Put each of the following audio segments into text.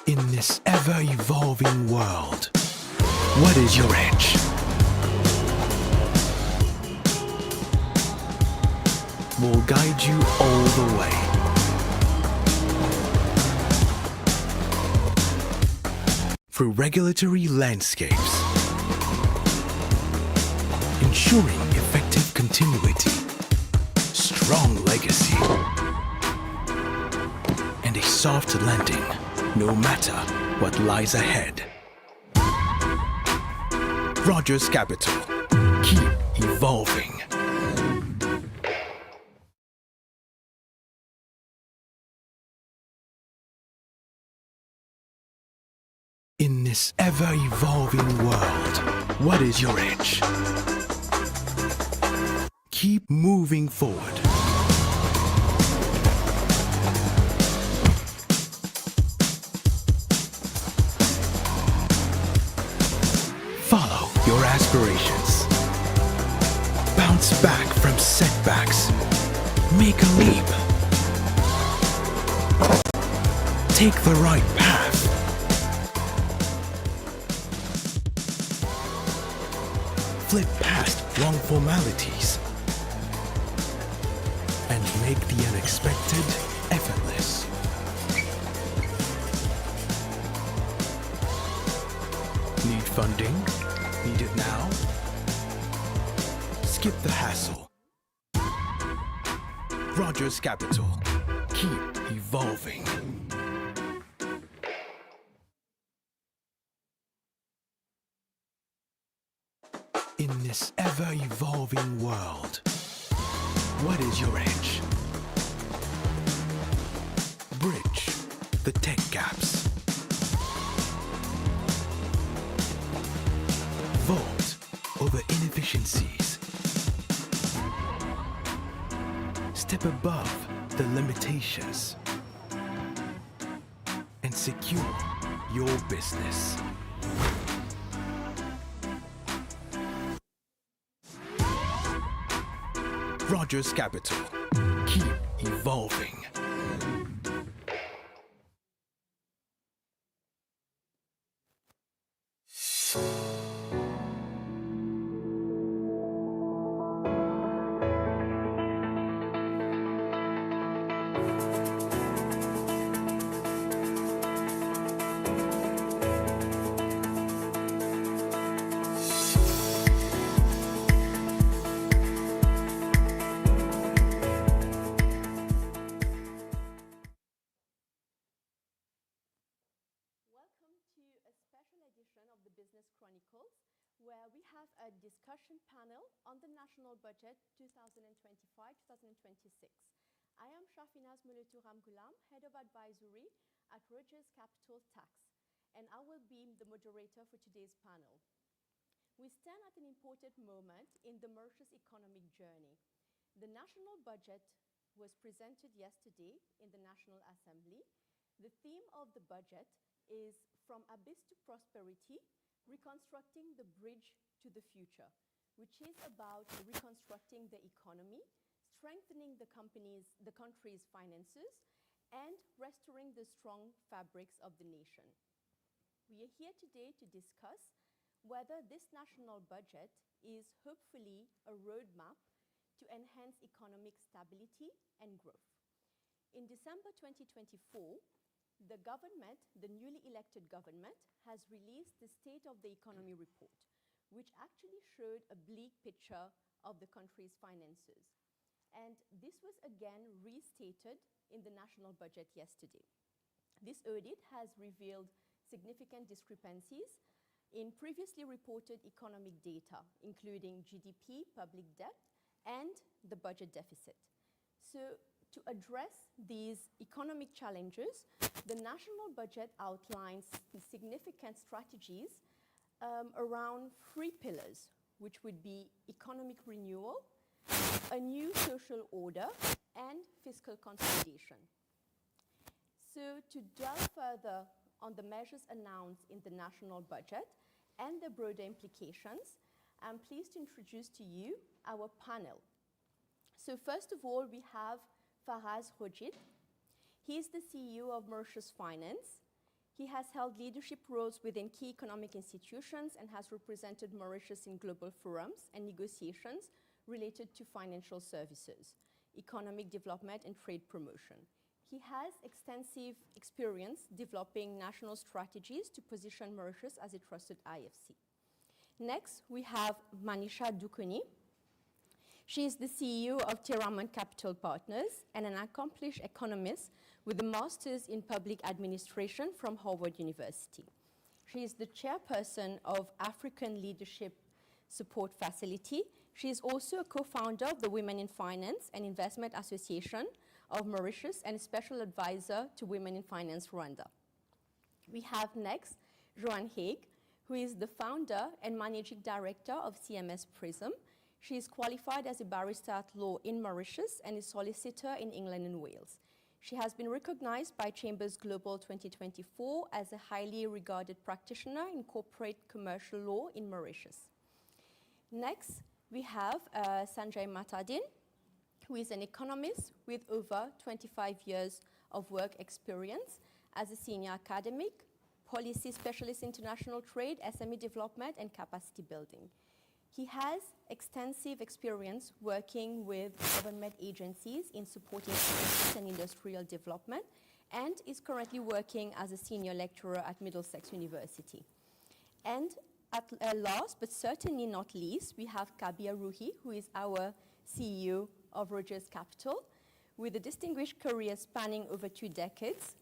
In this ever-evolving world, what is your edge? We'll guide you all the way. Through regulatory landscapes, ensuring effective continuity, strong legacy, and a soft landing, no matter what lies ahead. Rogers Capital. Keep evolving. In this ever-evolving world, what is your edge? Keep moving forward. Follow your aspirations. Bounce back from setbacks. Make a leap. Take the right path. Flip past wrong formalities and make the unexpected effortless. Need funding? Need it now? Skip the hassle. Rogers Capital. Keep evolving. In this ever-evolving world, what is your edge? Bridge the tech gaps. Vault over inefficiencies. Step above the limitations and secure your business. Rogers Capital. Keep evolving. Edition of the Business Chronicles, where we have a discussion panel on the National Budget 2025-2026. I am Shafinaz Mouletou Ramgoulam, Head of Advisory at Rogers Capital Tax, and I will be the moderator for today's panel. We stand at an important moment in the Mauritius economic journey. The national budget was presented yesterday in the National Assembly. The theme of the budget is From Abyss to Prosperity, Reconstructing the Bridge to the Future, which is about reconstructing the economy, strengthening the country's finances, and restoring the strong fabrics of the nation. We are here today to discuss whether this national budget is hopefully a roadmap to enhance economic stability and growth. In December 2024, the government, the newly elected government, has released the State of the Economy report, which actually showed a bleak picture of the country's finances. And this was again restated in the national budget yesterday. This audit has revealed significant discrepancies in previously reported economic data, including GDP, public debt, and the budget deficit. So, to address these economic challenges, the national budget outlines significant strategies around three pillars, which would be economic renewal, a new social order, and fiscal consolidation. So, to delve further on the measures announced in the national budget and the broader implications, I'm pleased to introduce to you our panel. So, first of all, we have Faraz Rojid. He is the CEO of Mauritius Finance. He has held leadership roles within key economic institutions and has represented Mauritius in global forums and negotiations related to financial services, economic development, and trade promotion. He has extensive experience developing national strategies to position Mauritius as a trusted IFC. Next, we have Manisha Dukuni. She is the CEO of Tiraman Capital Partners and an accomplished economist with a master's in public administration from Harvard University. She is the chairperson of African Leadership Support Facility. She is also a co-founder of the Women in Finance and Investment Association of Mauritius and a special advisor to Women in Finance Rwanda. We have next Joanne Haig, who is the founder and managing director of CMS Prism. She is qualified as a barrister at law in Mauritius and a solicitor in England and Wales. She has been recognized by Chambers Global 2024 as a highly regarded practitioner in corporate commercial law in Mauritius. Next, we have Sanjay Matadin, who is an economist with over 25 years of work experience as a senior academic, policy specialist, international trade, SME development, and capacity building. He has extensive experience working with government agencies in supporting economic and industrial development and is currently working as a senior lecturer at Middlesex University. And at last, but certainly not least, we have Kabir Ruhi, who is our CEO of Rogers Capital. With a distinguished career spanning over 2 decades,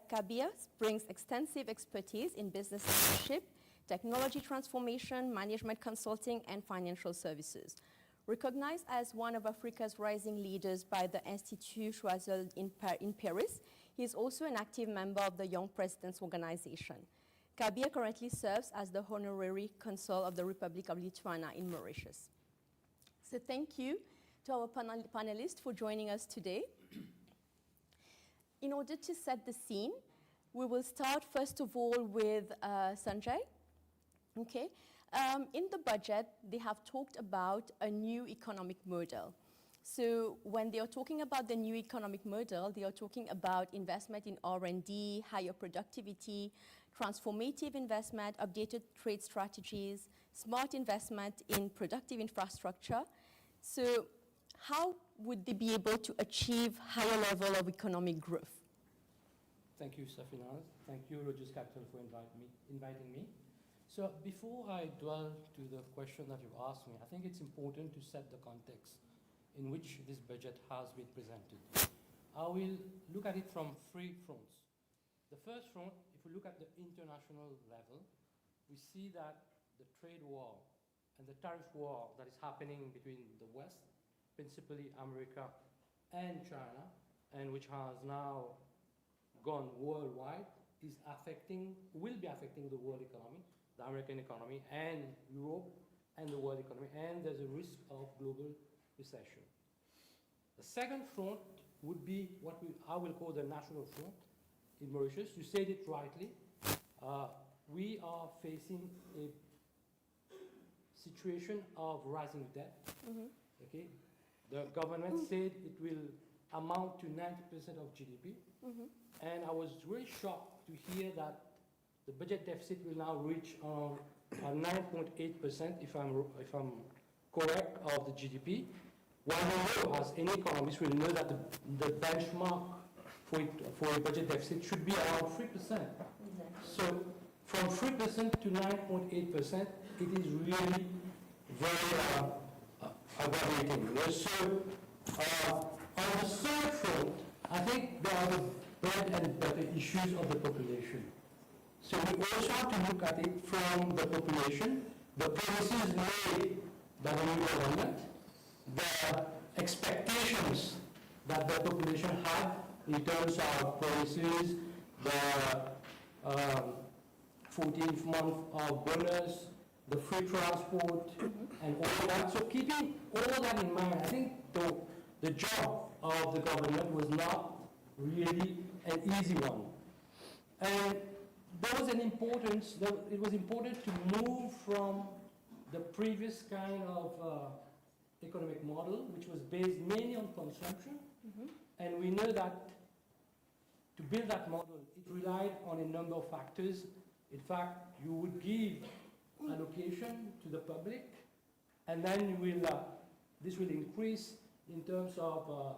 Kabir brings extensive expertise in business leadership, technology transformation, management consulting, and financial services. Recognized as one of Africa's rising leaders by the Institut Choiseul in Paris, he is also an active member of the Young Presidents Organization. Kabir currently serves as the honorary consul of the Republic of Lithuania in Mauritius. So thank you to our panelists for joining us today. In order to set the scene, we will start first of all with Sanjay. Okay. In the budget, they have talked about a new economic model. So when they are talking about the new economic model, they are talking about investment in R&D, higher productivity, transformative investment, updated trade strategies, smart investment in productive infrastructure. So how would they be able to achieve higher level of economic growth? Thank you, Safina. Thank you, Rogers Capital, for inviting me. So before I dwell to the question that you've asked me, I think it's important to set the context in which this budget has been presented. I will look at it from 3 fronts. The first front, if we look at the international level, we see that the trade war and the tariff war that is happening between the West, principally America and China, and which has now gone worldwide, will be affecting the world economy, the American economy, and Europe, and the world economy, and there's a risk of global recession. The second front would be what I will call the national front in Mauritius. You said it rightly. We are facing a situation of rising debt. Okay? The government said it will amount to 90% of GDP. And I was really shocked to hear that the budget deficit will now reach 9.8%, if I'm correct, of the GDP. While we know, as any economist will know, that the benchmark for a budget deficit should be around 3%. Exactly. So from 3% to 9.8%, it is really very aggravating. So on the third front, I think there are the bread and butter issues of the population. So we also have to look at it from the population, the promises made by the new government, the expectations that the population have in terms of policies, the 14th month of bonus, the free transport, and all that. So keeping all that in mind, I think the job of the government was not really an easy one. And there was it was important to move from the previous kind of economic model, which was based mainly on consumption. And we know that to build that model, it relied on a number of factors. In fact, you would give allocation to the public, and then you will, this will increase in terms of,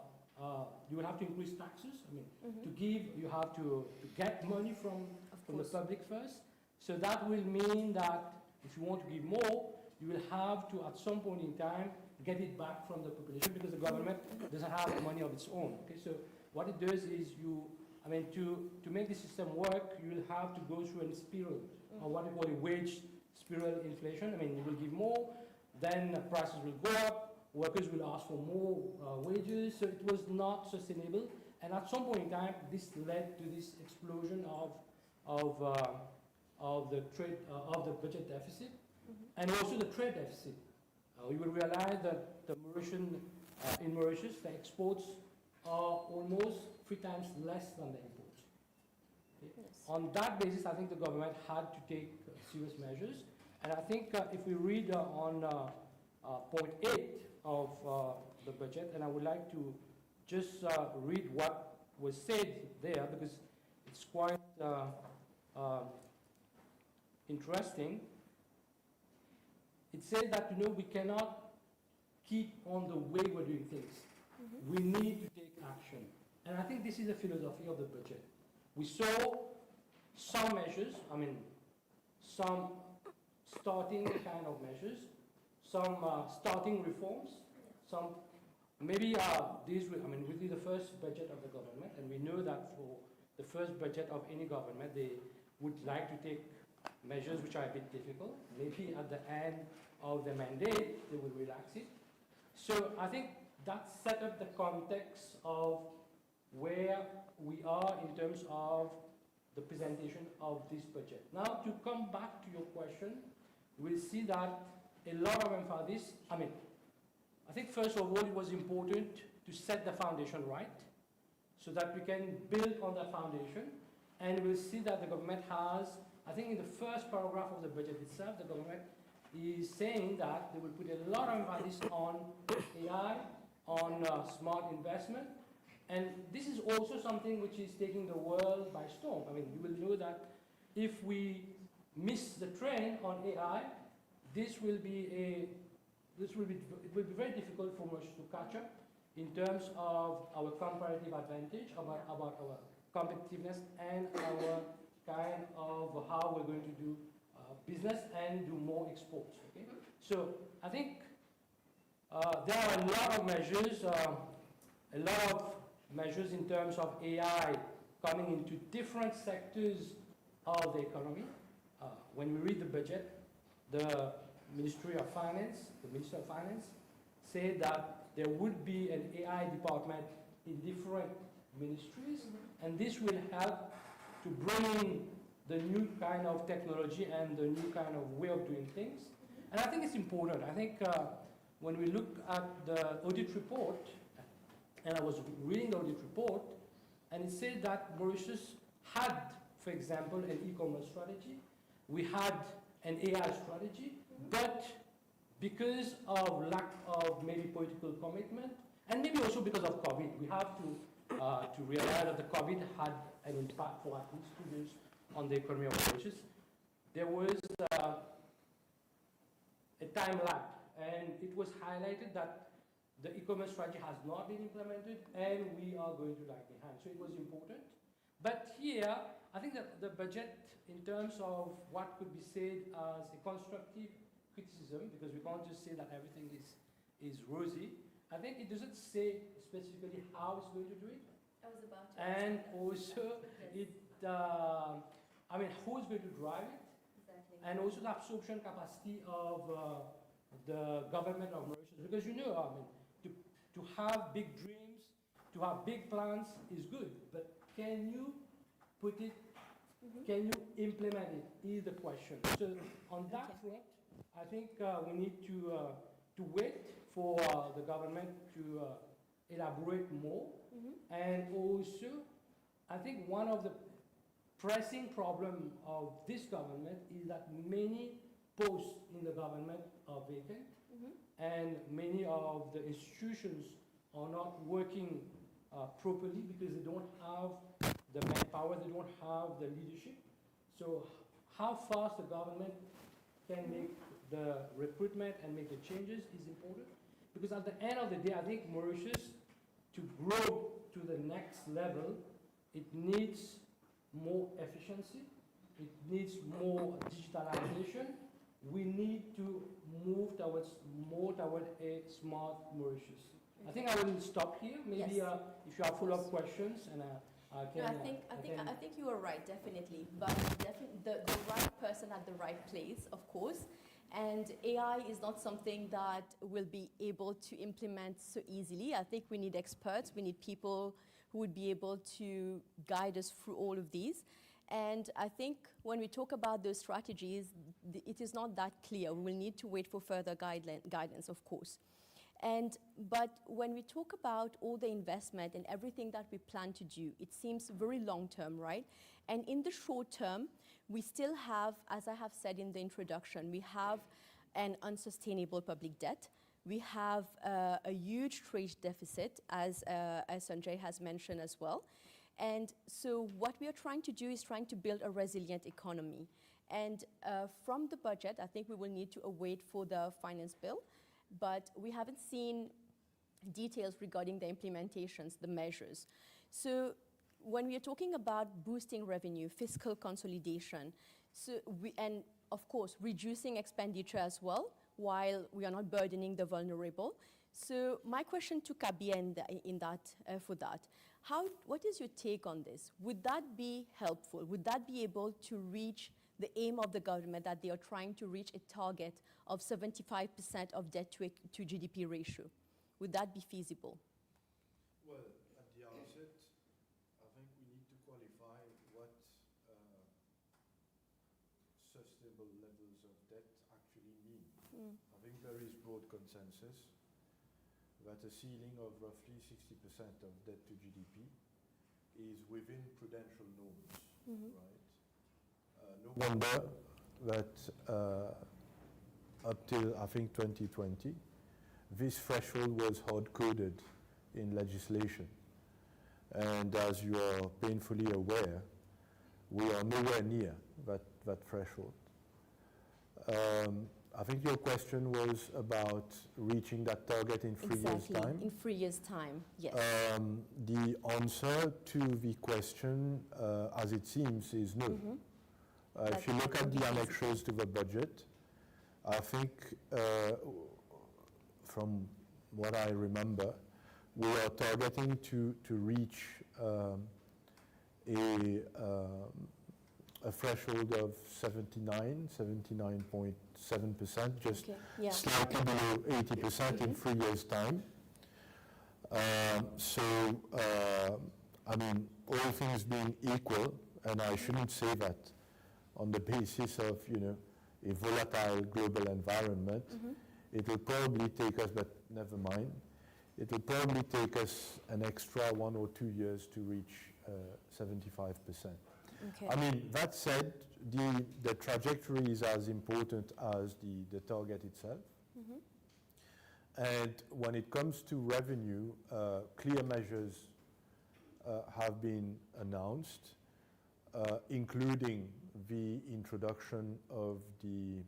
you will have to increase taxes. I mean, to give, you have to get money from the public first. So that will mean that if you want to give more, you will have to, at some point in time, get it back from the population because the government doesn't have money of its own. Okay, so what it does is to make the system work, you will have to go through a spiral, or what we call a wage spiral inflation. I mean, you will give more, then prices will go up, workers will ask for more wages, so it was not sustainable. And at some point in time, this led to this explosion of the budget deficit, and also the trade deficit. We will realize that in Mauritius, the exports are almost 3 times less than the imports. Okay? Yes. On that basis, I think the government had to take serious measures. And I think if we read on point 8 of the budget, and I would like to just read what was said there because it's quite interesting. It says that, we cannot keep on the way we're doing things. We need to take action. And I think this is the philosophy of the budget. We saw some measures, some starting kind of measures, some starting reforms, some maybe these will, will be the first budget of the government, and we know that for the first budget of any government, they would like to take measures which are a bit difficult. Maybe at the end of the mandate, they will relax it. So I think that set up the context of where we are in terms of the presentation of this budget. Now, to come back to your question, we'll see that a lot of emphasis, I think first of all, it was important to set the foundation right so that we can build on that foundation. And we'll see that the government has, I think in the first paragraph of the budget itself, the government is saying that they will put a lot of emphasis on AI, on smart investment. And this is also something which is taking the world by storm. You will know that if we miss the train on AI, it will be very difficult for us to catch up in terms of our comparative advantage, about our competitiveness and our kind of how we're going to do business and do more exports. Okay? So I think there are a lot of measures in terms of AI coming into different sectors of the economy. When we read the budget, the Ministry of Finance said that there would be an AI department in different ministries, and this will help to bring in the new kind of technology and the new kind of way of doing things. And I think it's important. I think when we look at the audit report, and I was reading the audit report, and it said that Mauritius had, for example, an e-commerce strategy. We had an AI strategy, but because of lack of maybe political commitment, and maybe also because of COVID, we have to realize that the COVID had an impact for at least 2 years on the economy of Mauritius. There was a time lag, and it was highlighted that the e-commerce strategy has not been implemented, and we are going to lag behind. So it was important. But here, I think that the budget, in terms of what could be said as a constructive criticism, because we can't just say that everything is rosy, I think it doesn't say specifically how it's going to do it. I was about to and also, yes. Who's going to drive it? Exactly. And also the absorption capacity of the government of Mauritius. Because to have big dreams, to have big plans is good, but can you put it, can you implement it is the question. So on that front, I think we need to wait for the government to elaborate more. And also, I think one of the pressing problem of this government is that many posts in the government are vacant, and many of the institutions are not working properly because they don't have the manpower, they don't have the leadership. So how fast the government can make the recruitment and make the changes is important. Because at the end of the day, I think Mauritius, to grow to the next level, it needs more efficiency, it needs more digitalization. We need to move more toward a smart Mauritius. I think I will stop here. Maybe Yes. If you have follow-up questions, and I can. I think you are right, definitely. But the right person at the right place, of course. And AI is not something that will be able to implement so easily. I think we need experts. We need people who would be able to guide us through all of these. And I think when we talk about those strategies, it is not that clear. We will need to wait for further guidance, of course. But when we talk about all the investment and everything that we plan to do, it seems very long term, right? And in the short term, we still have, as I have said in the introduction, we have an unsustainable public debt. We have a huge trade deficit, as Sanjay has mentioned as well. And so what we are trying to do is trying to build a resilient economy. And from the budget, I think we will need to await for the finance bill, but we haven't seen details regarding the implementations, the measures. So when we are talking about boosting revenue, fiscal consolidation, and of course reducing expenditure as well, while we are not burdening the vulnerable. So my question to Kabia for that, what is your take on this? Would that be helpful? Would that be able to reach the aim of the government that they are trying to reach a target of 75% of debt to GDP ratio? Would that be feasible? Well, at the outset, I think we need to qualify what sustainable levels of debt actually mean. I think there is broad consensus that a ceiling of roughly 60% of debt to GDP is within prudential norms, right? No wonder that up till, I think, 2020, this threshold was hard-coded in legislation. And as you are painfully aware, we are nowhere near that threshold. I think your question was about reaching that target in 3 years' time. In 3 years' time, yes. The answer to the question, as it seems, is no. If you look at the annexures to the budget, I think, from what I remember, we are targeting to reach a threshold of 79.7%, just slightly below 80% in 3 years' time. I mean, all things being equal, and I shouldn't say that on the basis of, a volatile global environment, it will probably take us, but never mind, it will probably take us an extra 1 or 2 years to reach 75%. Okay. I mean, that said, the trajectory is as important as the target itself. And when it comes to revenue, clear measures have been announced, including the introduction of the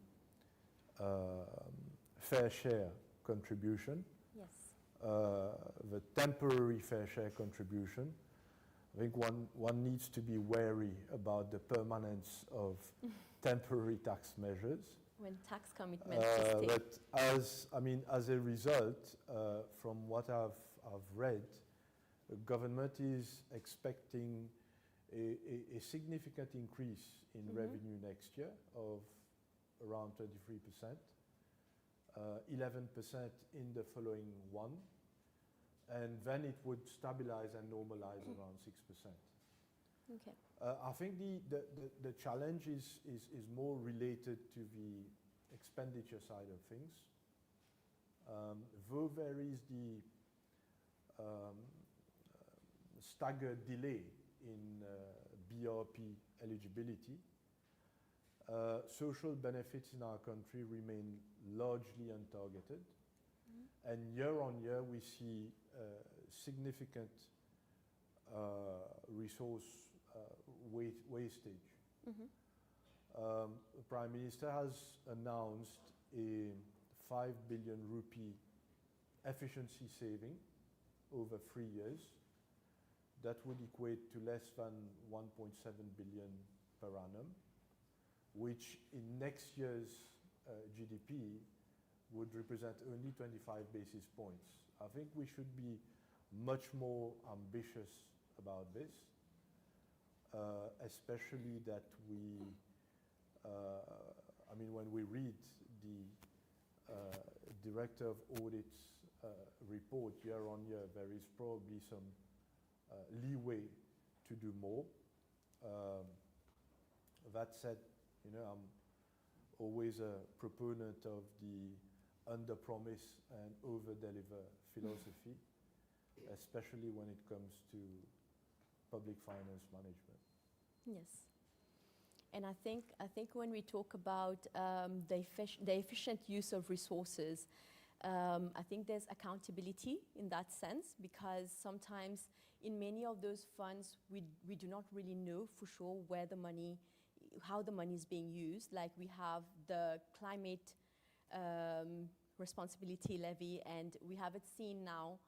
fair share contribution, the temporary fair share contribution. I think one needs to be wary about the permanence of temporary tax measures. When tax commitments stay. But as a result, from what I've read, the government is expecting a significant increase in revenue next year of around 23%, 11% in the following one, and then it would stabilize and normalize around 6%. Okay. I think the challenge is more related to the expenditure side of things. Though there is the staggered delay in BRP eligibility, social benefits in our country remain largely untargeted. And year on year, we see significant resource wastage. Mhm. The Prime Minister has announced a 5 billion rupee efficiency saving over 3 years. That would equate to less than 1.7 billion per annum, which in next year's GDP would represent only 25 basis points. I think we should be much more ambitious about this, especially that we, I mean, when we read the Director of Audit's report year on year, there is probably some leeway to do more. That said, you know, I'm always a proponent of the under-promise and over-deliver philosophy, especially when it comes to public finance management. Yes. And I think when we talk about the efficient use of resources, I think there's accountability in that sense, because sometimes in many of those funds, we do not really know for sure where the money, how the money is being used. Like we have the climate responsibility levy, and we haven't seen now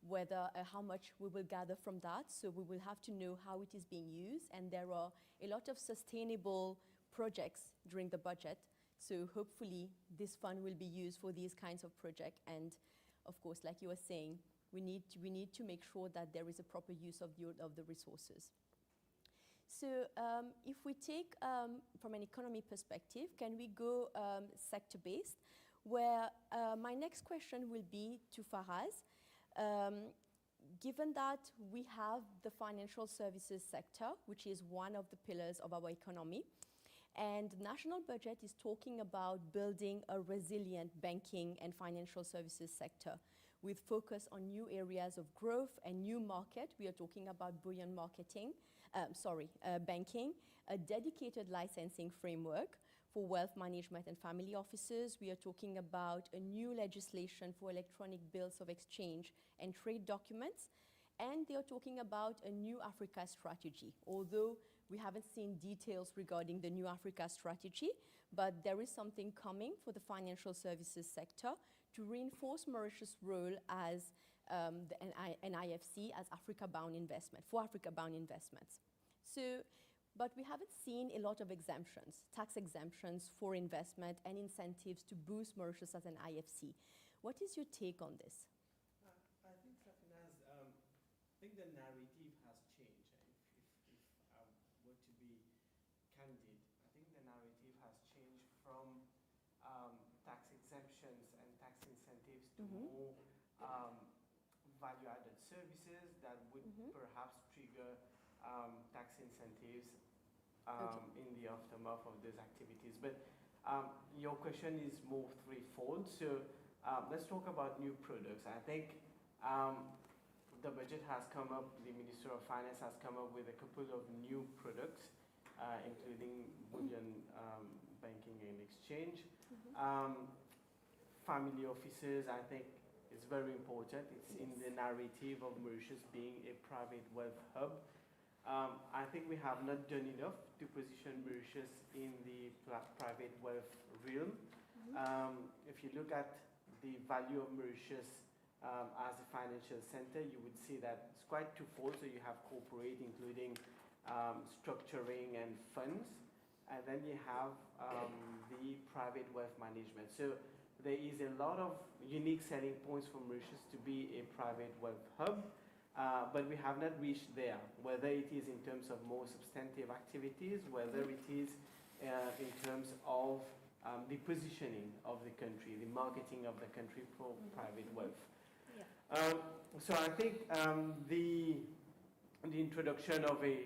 whether how much we will gather from that. So we will have to know how it is being used, and there are a lot of sustainable projects during the budget. So hopefully this fund will be used for these kinds of projects. And of course, like you were saying, we need to make sure that there is a proper use of the resources. So if we take from an economy perspective, can we go sector-based? Where my next question will be to Faraz. Given that we have the financial services sector, which is one of the pillars of our economy, and the national budget is talking about building a resilient banking and financial services sector with focus on new areas of growth and new market. We are talking about buoyant banking, a dedicated licensing framework for wealth management and family offices. We are talking about a new legislation for electronic bills of exchange and trade documents. And they are talking about a new Africa strategy, although we haven't seen details regarding the new Africa strategy, but there is something coming for the financial services sector to reinforce Mauritius' role as an IFC as Africa-bound investment, for Africa-bound investments. So, but we haven't seen a lot of exemptions, tax exemptions for investment and incentives to boost Mauritius as an IFC. What is your take on this? I think, Safinaz, I think the narrative has changed. If I were to be candid, I think the narrative has changed from tax exemptions and tax incentives to more value-added services that would perhaps trigger tax incentives in the aftermath of those activities. But your question is more threefold. So let's talk about new products. I think the budget has come up, the Minister of Finance has come up with a couple of new products, including bullion banking and exchange. Family offices, I think, is very important. It's in the narrative of Mauritius being a private wealth hub. I think we have not done enough to position Mauritius in the private wealth realm. If you look at the value of Mauritius as a financial center, you would see that it's quite twofold. So you have corporate, including structuring and funds, and then you have the private wealth management. So there is a lot of unique selling points for Mauritius to be a private wealth hub. But we have not reached there, whether it is in terms of more substantive activities, whether it is in terms of the positioning of the country, the marketing of the country for private wealth. Yeah. So I think the introduction of the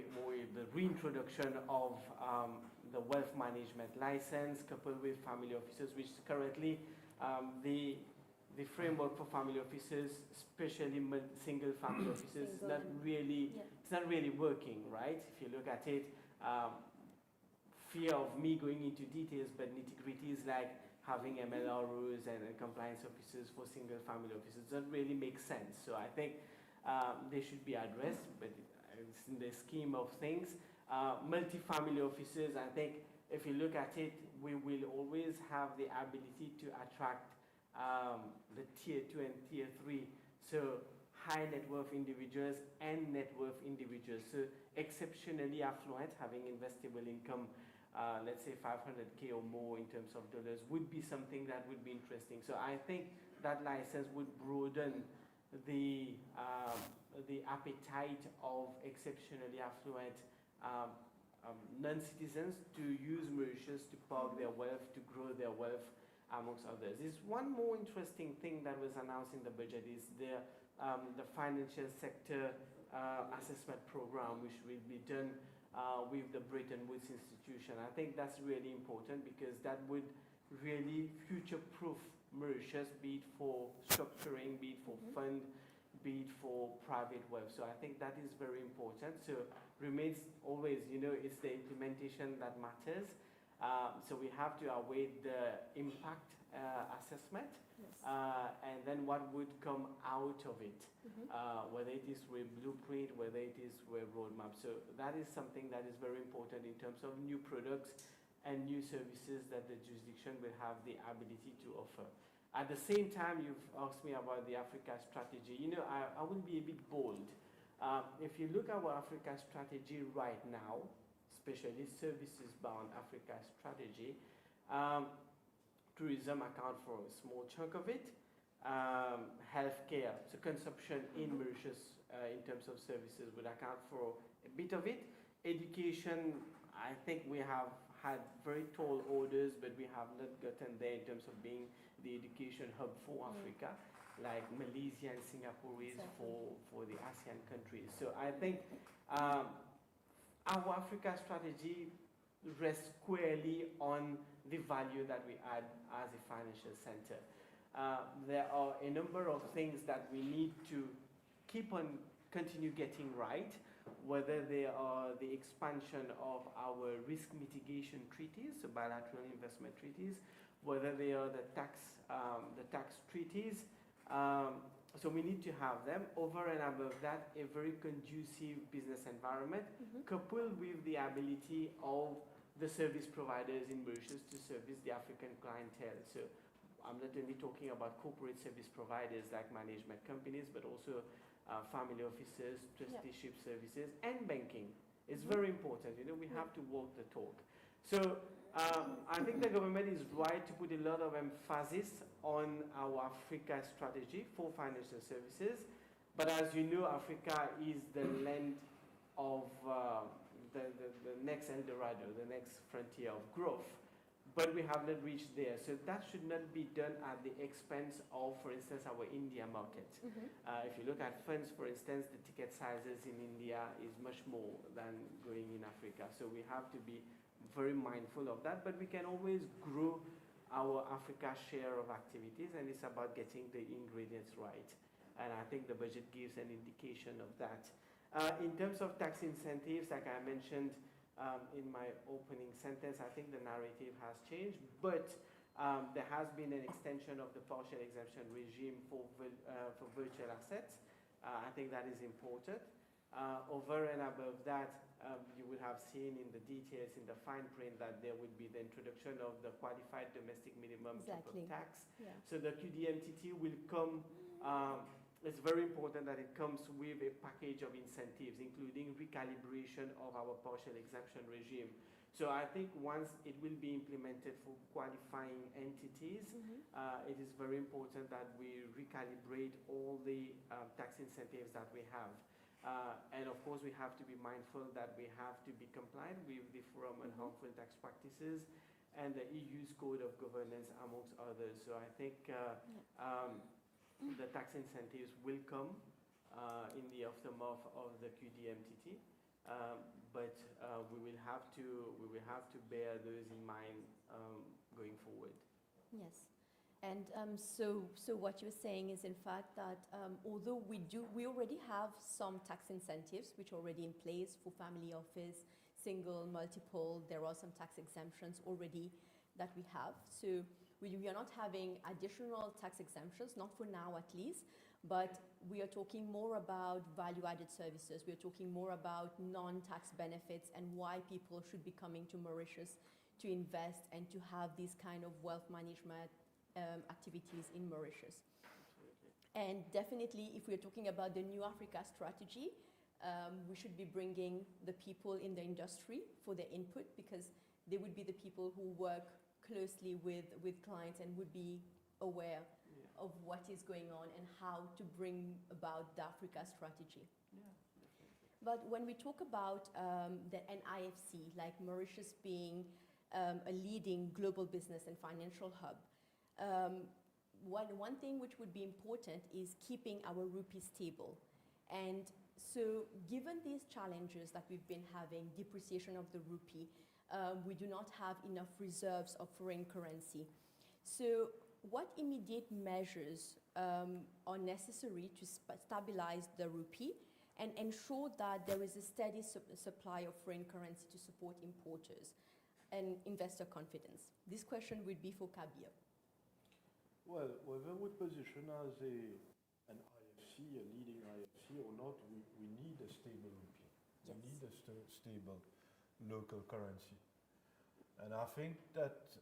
reintroduction of the wealth management license coupled with family offices, which currently the framework for family offices, especially single family offices, is not really, it's not really working, right? If you look at it, fear of me going into details, but nitty-gritties like having MLROs and compliance officers for single family offices doesn't really make sense. So I think they should be addressed, but it's in the scheme of things. Multi-family offices, I think if you look at it, we will always have the ability to attract the tier 2 and tier 3, so high net worth individuals and net worth individuals, so exceptionally affluent, having investable income, let's say 500K or more in terms of dollars, would be something that would be interesting. So I think that license would broaden the appetite of exceptionally affluent non-citizens to use Mauritius to park their wealth, to grow their wealth, amongst others. There's one more interesting thing that was announced in the budget is the financial sector assessment program, which will be done with the Bretton Woods institution. I think that's really important because that would really future-proof Mauritius, be it for structuring, be it for fund, be it for private wealth. So I think that is very important. So remains always, it's the implementation that matters. So we have to await the impact assessment, Yes. and then what would come out of it, whether it is with blueprint, whether it is with roadmap. So that is something that is very important in terms of new products and new services that the jurisdiction will have the ability to offer. At the same time, you've asked me about the Africa strategy. I will be a bit bold. If you look at our Africa strategy right now, especially services-bound Africa strategy, tourism account for a small chunk of it. Healthcare, so consumption in Mauritius in terms of services would account for a bit of it. Education, I think we have had very tall orders, but we have not gotten there in terms of being the education hub for Africa, like Malaysia and Singapore is for the ASEAN countries. So I think our Africa strategy rests squarely on the value that we add as a financial center. There are a number of things that we need to continue getting right, whether they are the expansion of our risk mitigation treaties, so bilateral investment treaties, whether they are the tax treaties. So we need to have them. Over and above that, a very conducive business environment, coupled with the ability of the service providers in Mauritius to service the African clientele. So I'm not only talking about corporate service providers like management companies, but also family offices, trusteeship services, and banking. It's very important. We have to walk the talk. So I think the government is right to put a lot of emphasis on our Africa strategy for financial services. But as you know, Africa is the land of the next El Dorado, the next frontier of growth. But we have not reached there. So that should not be done at the expense of, for instance, our India market. If you look at funds, for instance, the ticket sizes in India is much more than going in Africa. So we have to be very mindful of that. But we can always grow our Africa share of activities, and it's about getting the ingredients right. And I think the budget gives an indication of that. In terms of tax incentives, like I mentioned in my opening sentence, I think the narrative has changed, but there has been an extension of the partial exemption regime for virtual assets. I think that is important. Over and above that, you would have seen in the details in the fine print that there would be the introduction of the qualified domestic minimum tax. Yeah. So the QDMTT will come. It's very important that it comes with a package of incentives, including recalibration of our partial exemption regime. So I think once it will be implemented for qualifying entities, it is very important that we recalibrate all the tax incentives that we have. And of course, we have to be mindful that we have to be compliant with the Forum on Harmful Tax Practices and the EU's Code of Governance, amongst others. So I think the tax incentives will come in the aftermath of the QDMTT, but we will have to bear those in mind going forward. Yes. And so what you're saying is, in fact, that although we already have some tax incentives which are already in place for family office, single, multiple, there are some tax exemptions already that we have. So we are not having additional tax exemptions, not for now at least, But we are talking more about value-added services. We are talking more about non-tax benefits and why people should be coming to Mauritius to invest and to have these kind of wealth management activities in Mauritius. And definitely, if we're talking about the New Africa strategy, we should be bringing the people in the industry for their input, because they would be the people who work closely with clients and would be aware of what is going on and how to bring about the Africa strategy. But when we talk about an IFC, like Mauritius being a leading global business and financial hub, one thing which would be important is keeping our rupee stable. And so given these challenges that we've been having, depreciation of the rupee, we do not have enough reserves of foreign currency. So what immediate measures are necessary to stabilize the rupee and ensure that there is a steady supply of foreign currency to support importers and investor confidence? This question would be for Kabir. Well, whether we position as an IFC, a leading IFC or not, we need a stable rupee. Yes. We need a stable local currency. And I think that,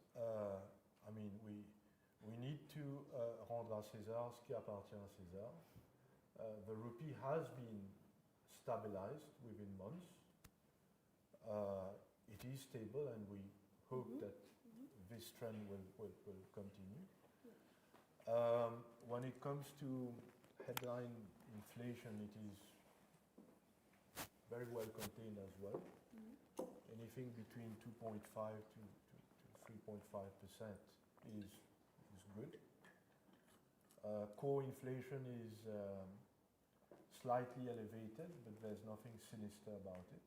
we need to rendre à César ce qui appartient à César. The rupee has been stabilized within months. It is stable, and we hope that this trend will continue. When it comes to headline inflation, it is very well contained as well. Anything between 2.5 to 3.5% is good. Core inflation is slightly elevated, but there's nothing sinister about it.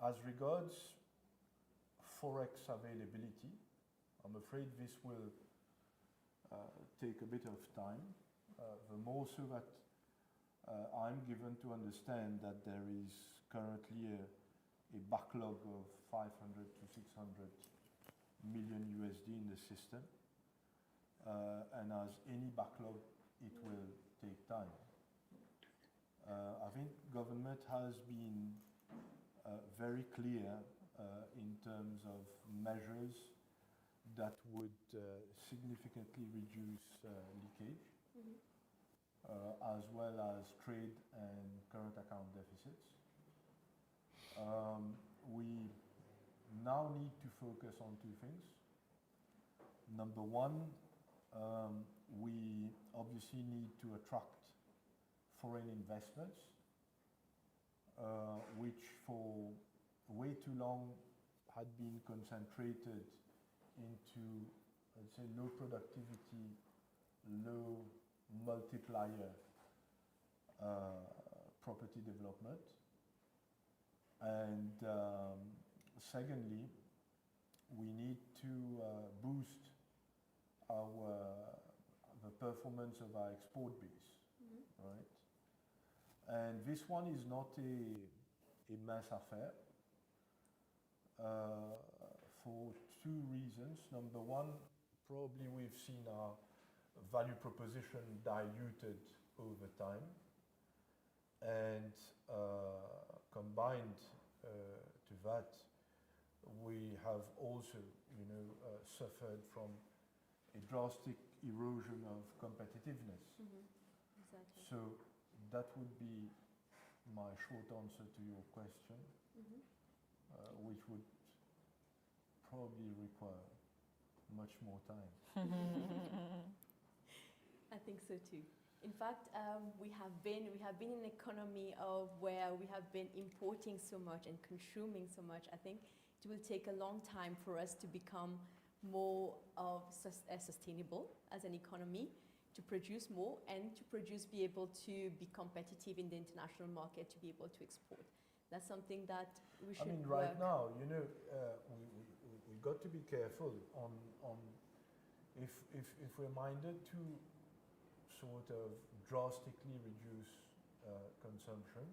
As regards forex availability, I'm afraid this will take a bit of time. The more so that I'm given to understand that there is currently a backlog of 500 to 600 million USD in the system. And as any backlog, it will take time. I think government has been very clear in terms of measures that would significantly reduce leakage, as well as trade and current account deficits. We now need to focus on two things. Number one, we obviously need to attract foreign investments, which for way too long had been concentrated into, let's say, low productivity, low multiplier property development. And secondly, we need to boost the performance of our export base, right? And this one is not a mince affaire for two reasons. Number one, probably we've seen our value proposition diluted over time, and combined to that, we have also, suffered from a drastic erosion of competitiveness. Exactly. So that would be my short answer to your question, which would probably require much more time. I think so too. In fact, we have been in an economy of where we have been importing so much and consuming so much. I think it will take a long time for us to become more of sustainable as an economy, to produce more and to be able to be competitive in the international market, to be able to export. That's something that we should right now, we got to be careful on if we're minded to sort of drastically reduce consumption,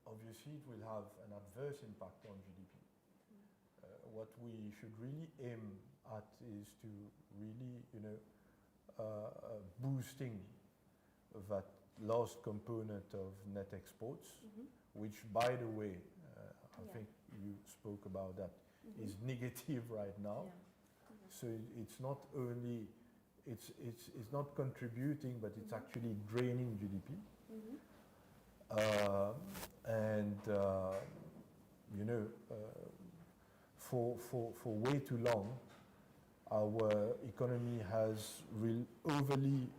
obviously it will have an adverse impact on GDP. What we should really aim at is to really, boosting that last component of net exports, which, by the way, I think you spoke about that, is negative right now. So it's not only, it's not contributing, but it's actually draining GDP. For way too long, our economy has overly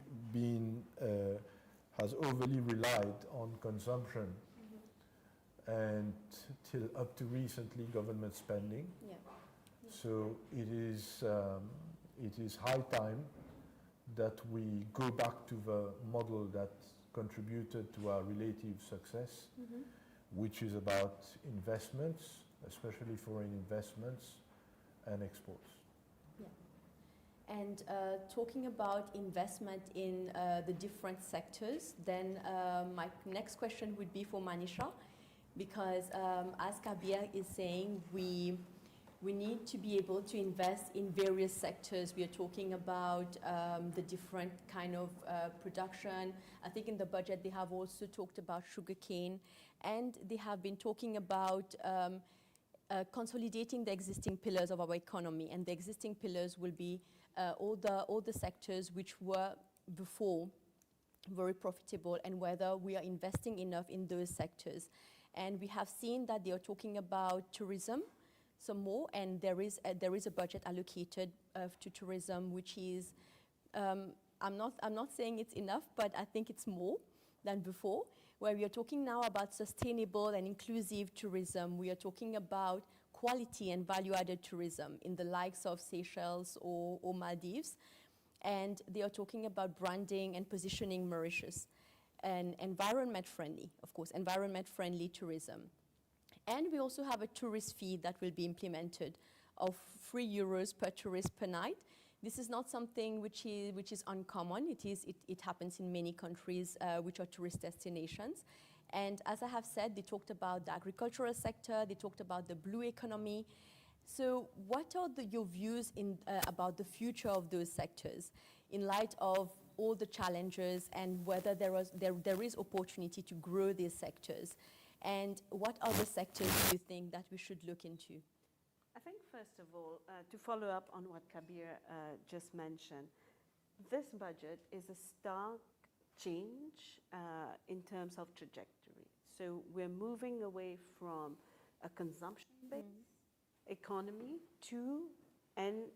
relied on consumption, and till up to recently, government spending. So it is high time that we go back to the model that contributed to our relative success, which is about investments, especially foreign investments and exports. And talking about investment in the different sectors, then my next question would be for Manisha, because as Kabir is saying, we need to be able to invest in various sectors. We are talking about the different kind of production. I think in the budget they have also talked about sugarcane, and they have been talking about consolidating the existing pillars of our economy, and the existing pillars will be all the sectors which were before very profitable, and whether we are investing enough in those sectors. And we have seen that they are talking about tourism some more, and there is a budget allocated to tourism, which is I'm not saying it's enough, but I think it's more than before, where we are talking now about sustainable and inclusive tourism. We are talking about quality and value-added tourism in the likes of Seychelles or Maldives. And they are talking about branding and positioning Mauritius, and environment-friendly, of course, environment-friendly tourism. And we also have a tourist fee that will be implemented of €3 per tourist per night. This is not something which is uncommon. It happens in many countries which are tourist destinations. And as I have said, they talked about the agricultural sector, they talked about the blue economy. So what are your views about the future of those sectors in light of all the challenges, and whether there is opportunity to grow these sectors? And what other sectors do you think that we should look into? I think, first of all, to follow up on what Kabir just mentioned, this budget is a stark change in terms of trajectory. So we're moving away from a consumption-based economy to an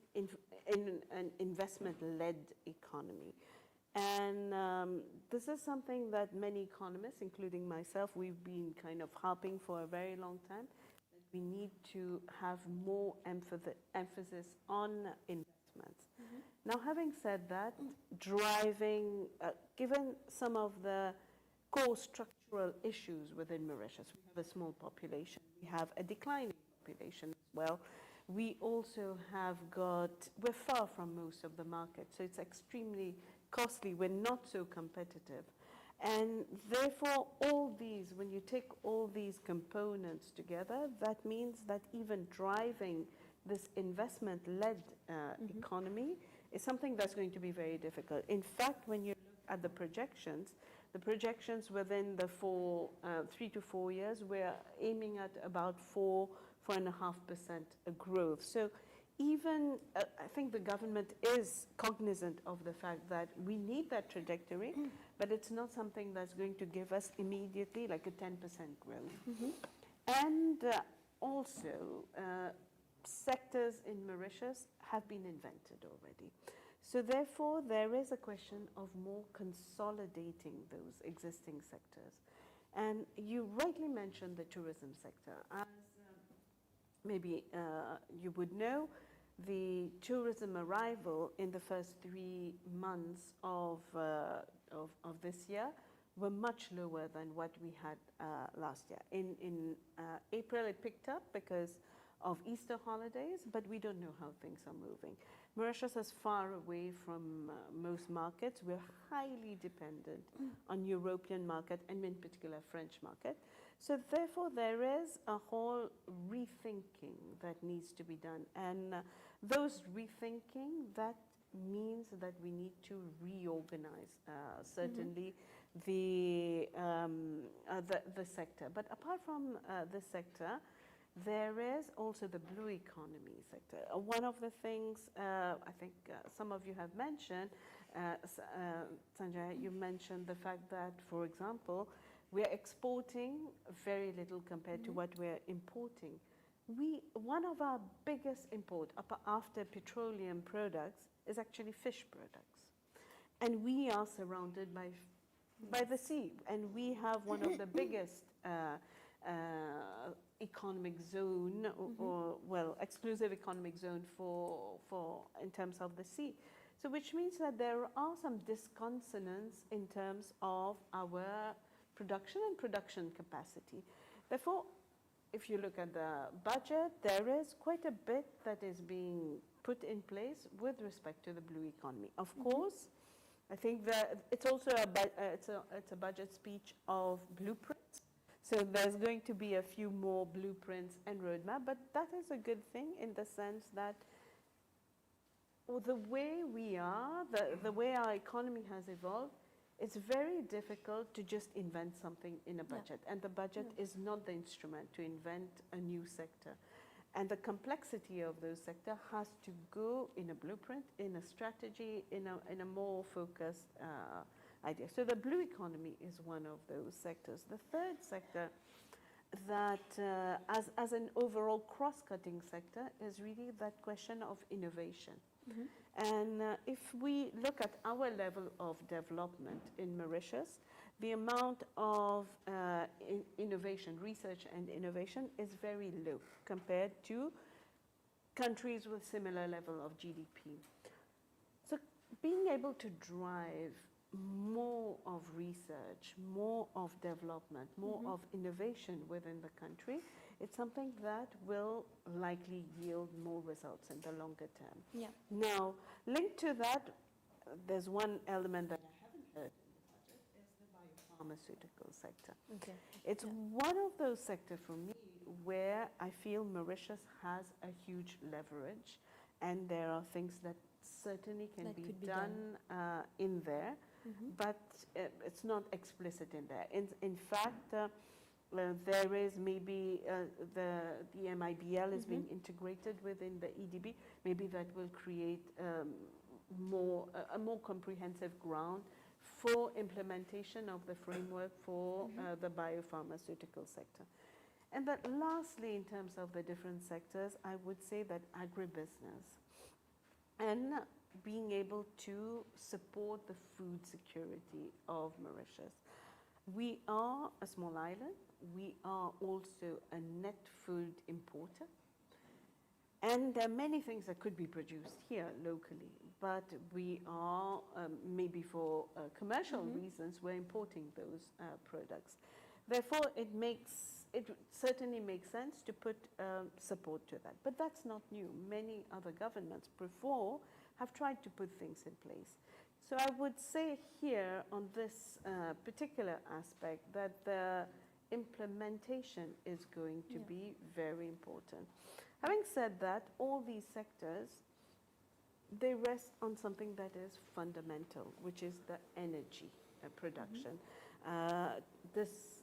investment-led economy. And this is something that many economists, including myself, we've been kind of harping for a very long time. We need to have more emphasis on investments. Now, having said that, given some of the core structural issues within Mauritius, we have a small population, we have a declining population as well. We also we're far from most of the market, so it's extremely costly. We're not so competitive. And therefore, when you take all these components together, that means that even driving this investment-led economy is something that's going to be very difficult. In fact, when you look at the projections within the 3 to 4 years, we're aiming at about 4.5% growth. So even, I think the government is cognizant of the fact that we need that trajectory, but it's not something that's going to give us immediately like a 10% growth. And also, sectors in Mauritius have been invented already. So therefore, there is a question of more consolidating those existing sectors. And you rightly mentioned the tourism sector. As maybe you would know, the tourism arrival in the first 3 months of this year were much lower than what we had last year. In April, it picked up because of Easter holidays, but we don't know how things are moving. Mauritius is far away from most markets. We're highly dependent on European market and in particular French market. So therefore there is a whole rethinking that needs to be done. And those rethinking, that means that we need to reorganize certainly the sector. But apart from the sector, there is also the blue economy sector. One of the things I think some of you have mentioned, Sanjay, you mentioned the fact that, for example, we are exporting very little compared to what we're importing. One of our biggest import after petroleum products is actually fish products. And we are surrounded by the sea. And we have one of the biggest economic zone, or well, exclusive economic zone for in terms of the sea. So which means that there are some disconsonance in terms of our production and production capacity. Therefore, if you look at the budget, there is quite a bit that is being put in place with respect to the blue economy. Of course, I think that it's also it's a budget speech of blueprints. So there's going to be a few more blueprints and roadmap, but that is a good thing in the sense that the way we are, the way our economy has evolved, it's very difficult to just invent something in a budget. And the budget is not the instrument to invent a new sector. And the complexity of those sectors has to go in a blueprint, in a strategy, in a more focused idea. So the blue economy is one of those sectors. The third sector that as an overall cross-cutting sector is really that question of innovation. And if we look at our level of development in Mauritius, the amount of innovation, research and innovation is very low compared to countries with similar level of GDP. So being able to drive more of research, more of development, more of innovation within the country, it's something that will likely yield more results in the longer term. Yeah. Now, linked to that, there's one element that I haven't heard in the budget, is the biopharmaceutical sector. Okay. It's one of those sectors for me where I feel Mauritius has a huge leverage, and there are things that certainly can That be could be done in there, but it's not explicit in there. In fact, there is maybe the MIBL is being integrated within the EDB. Maybe that will create a more comprehensive ground for implementation of the framework for the biopharmaceutical sector. And that lastly, in terms of the different sectors, I would say that agribusiness and being able to support the food security of Mauritius. We are a small island. We are also a net food importer. And there are many things that could be produced here locally, but we are, maybe for commercial reasons, we're importing those products. Therefore, it certainly makes sense to put support to that. But that's not new. Many other governments before have tried to put things in place. So I would say here on this particular aspect that the implementation is going to be very important. Having said that, all these sectors, they rest on something that is fundamental, which is the energy production. This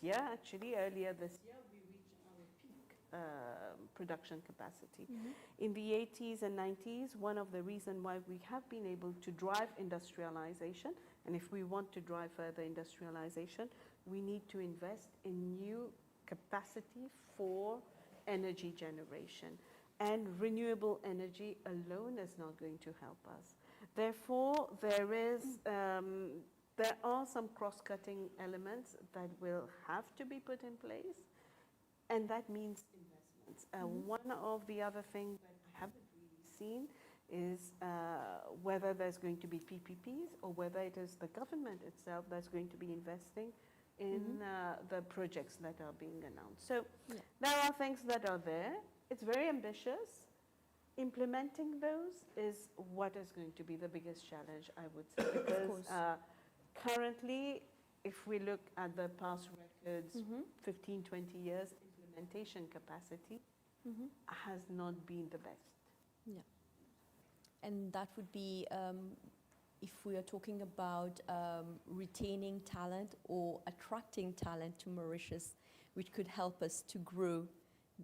year, actually, earlier this year, we reached our peak production capacity. In the 80s and 90s, one of the reasons why we have been able to drive industrialization, and if we want to drive further industrialization, we need to invest in new capacity for energy generation. And renewable energy alone is not going to help us. Therefore, there are some cross-cutting elements that will have to be put in place, and that means investments. One of the other things that I haven't really seen is whether there's going to be PPPs or whether it is the government itself that's going to be investing in the projects that are being announced. So there are things that are there. It's very ambitious, implementing those is what is going to be the biggest challenge, I would say, because course. currently, if we look at the past records, Mhm. 15, 20 years, implementation capacity Mhm. has not been the best. And that would be if we are talking about retaining talent or attracting talent to Mauritius, which could help us to grow.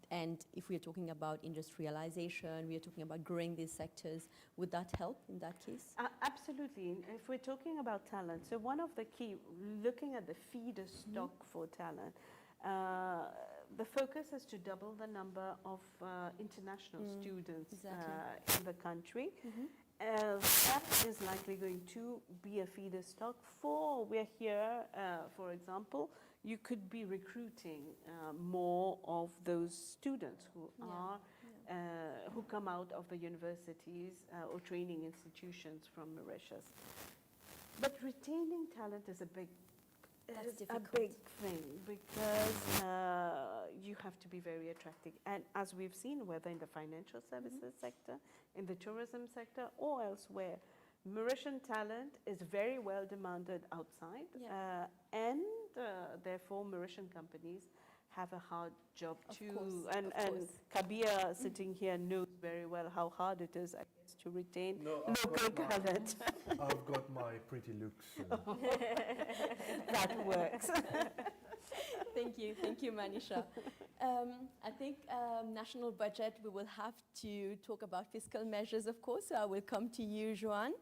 And if we are talking about industrialization, we are talking about growing these sectors, would that help in that case? Absolutely. If we're talking about talent, so one of the key, looking at the feeder stock for talent, the focus is to double the number of international students Exactly. in the country. Mhm. That is likely going to be a feeder stock for, we're here, for example, you could be recruiting more of those students who are, who come out of the universities or training institutions from Mauritius. But retaining talent is a big thing because you have to be very attractive. And as we've seen, whether in the financial services sector, in the tourism sector, or elsewhere, Mauritian talent is very well demanded outside, and therefore Mauritian companies have a hard job too. And Kabir sitting here knows very well how hard it is, I guess, to retain local talent. I've got my pretty looks. That works. Thank you, Manisha. I think national budget, we will have to talk about fiscal measures, of course, so I will come to you, Joanne.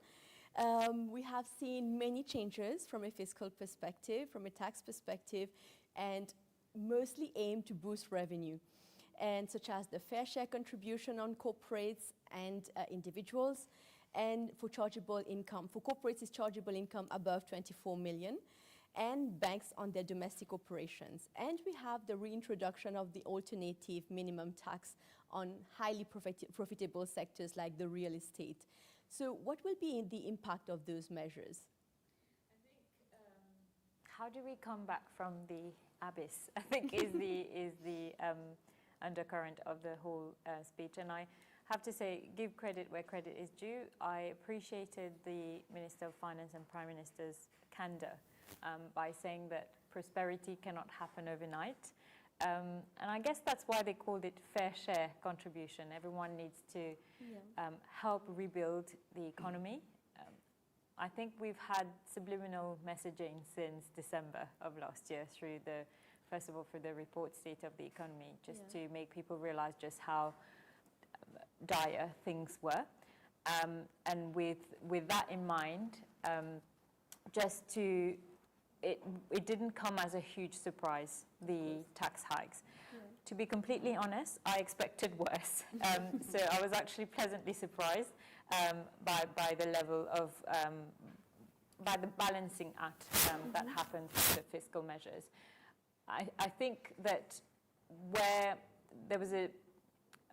We have seen many changes from a fiscal perspective, from a tax perspective, and mostly aimed to boost revenue, and such as the fair share contribution on corporates and individuals, and for chargeable income. For corporates, it's chargeable income above 24 million, and banks on their domestic operations. And we have the reintroduction of the alternative minimum tax on highly profitable sectors like the real estate. So what will be the impact of those measures? I think, how do we come back from the abyss, I think is the undercurrent of the whole speech. And I have to say, give credit where credit is due. I appreciated the Minister of Finance and Prime Minister's candor by saying that prosperity cannot happen overnight. And I guess that's why they called it fair share contribution. Everyone needs to help rebuild the economy. I think we've had subliminal messaging since December of last year through the, first of all, through the report State of the Economy, just to make people realize just how dire things were. And with that in mind, just to, it didn't come as a huge surprise, the tax hikes. To be completely honest, I expected worse. So I was actually pleasantly surprised by the level of, by the balancing act that happened with the fiscal measures. I think that where there was a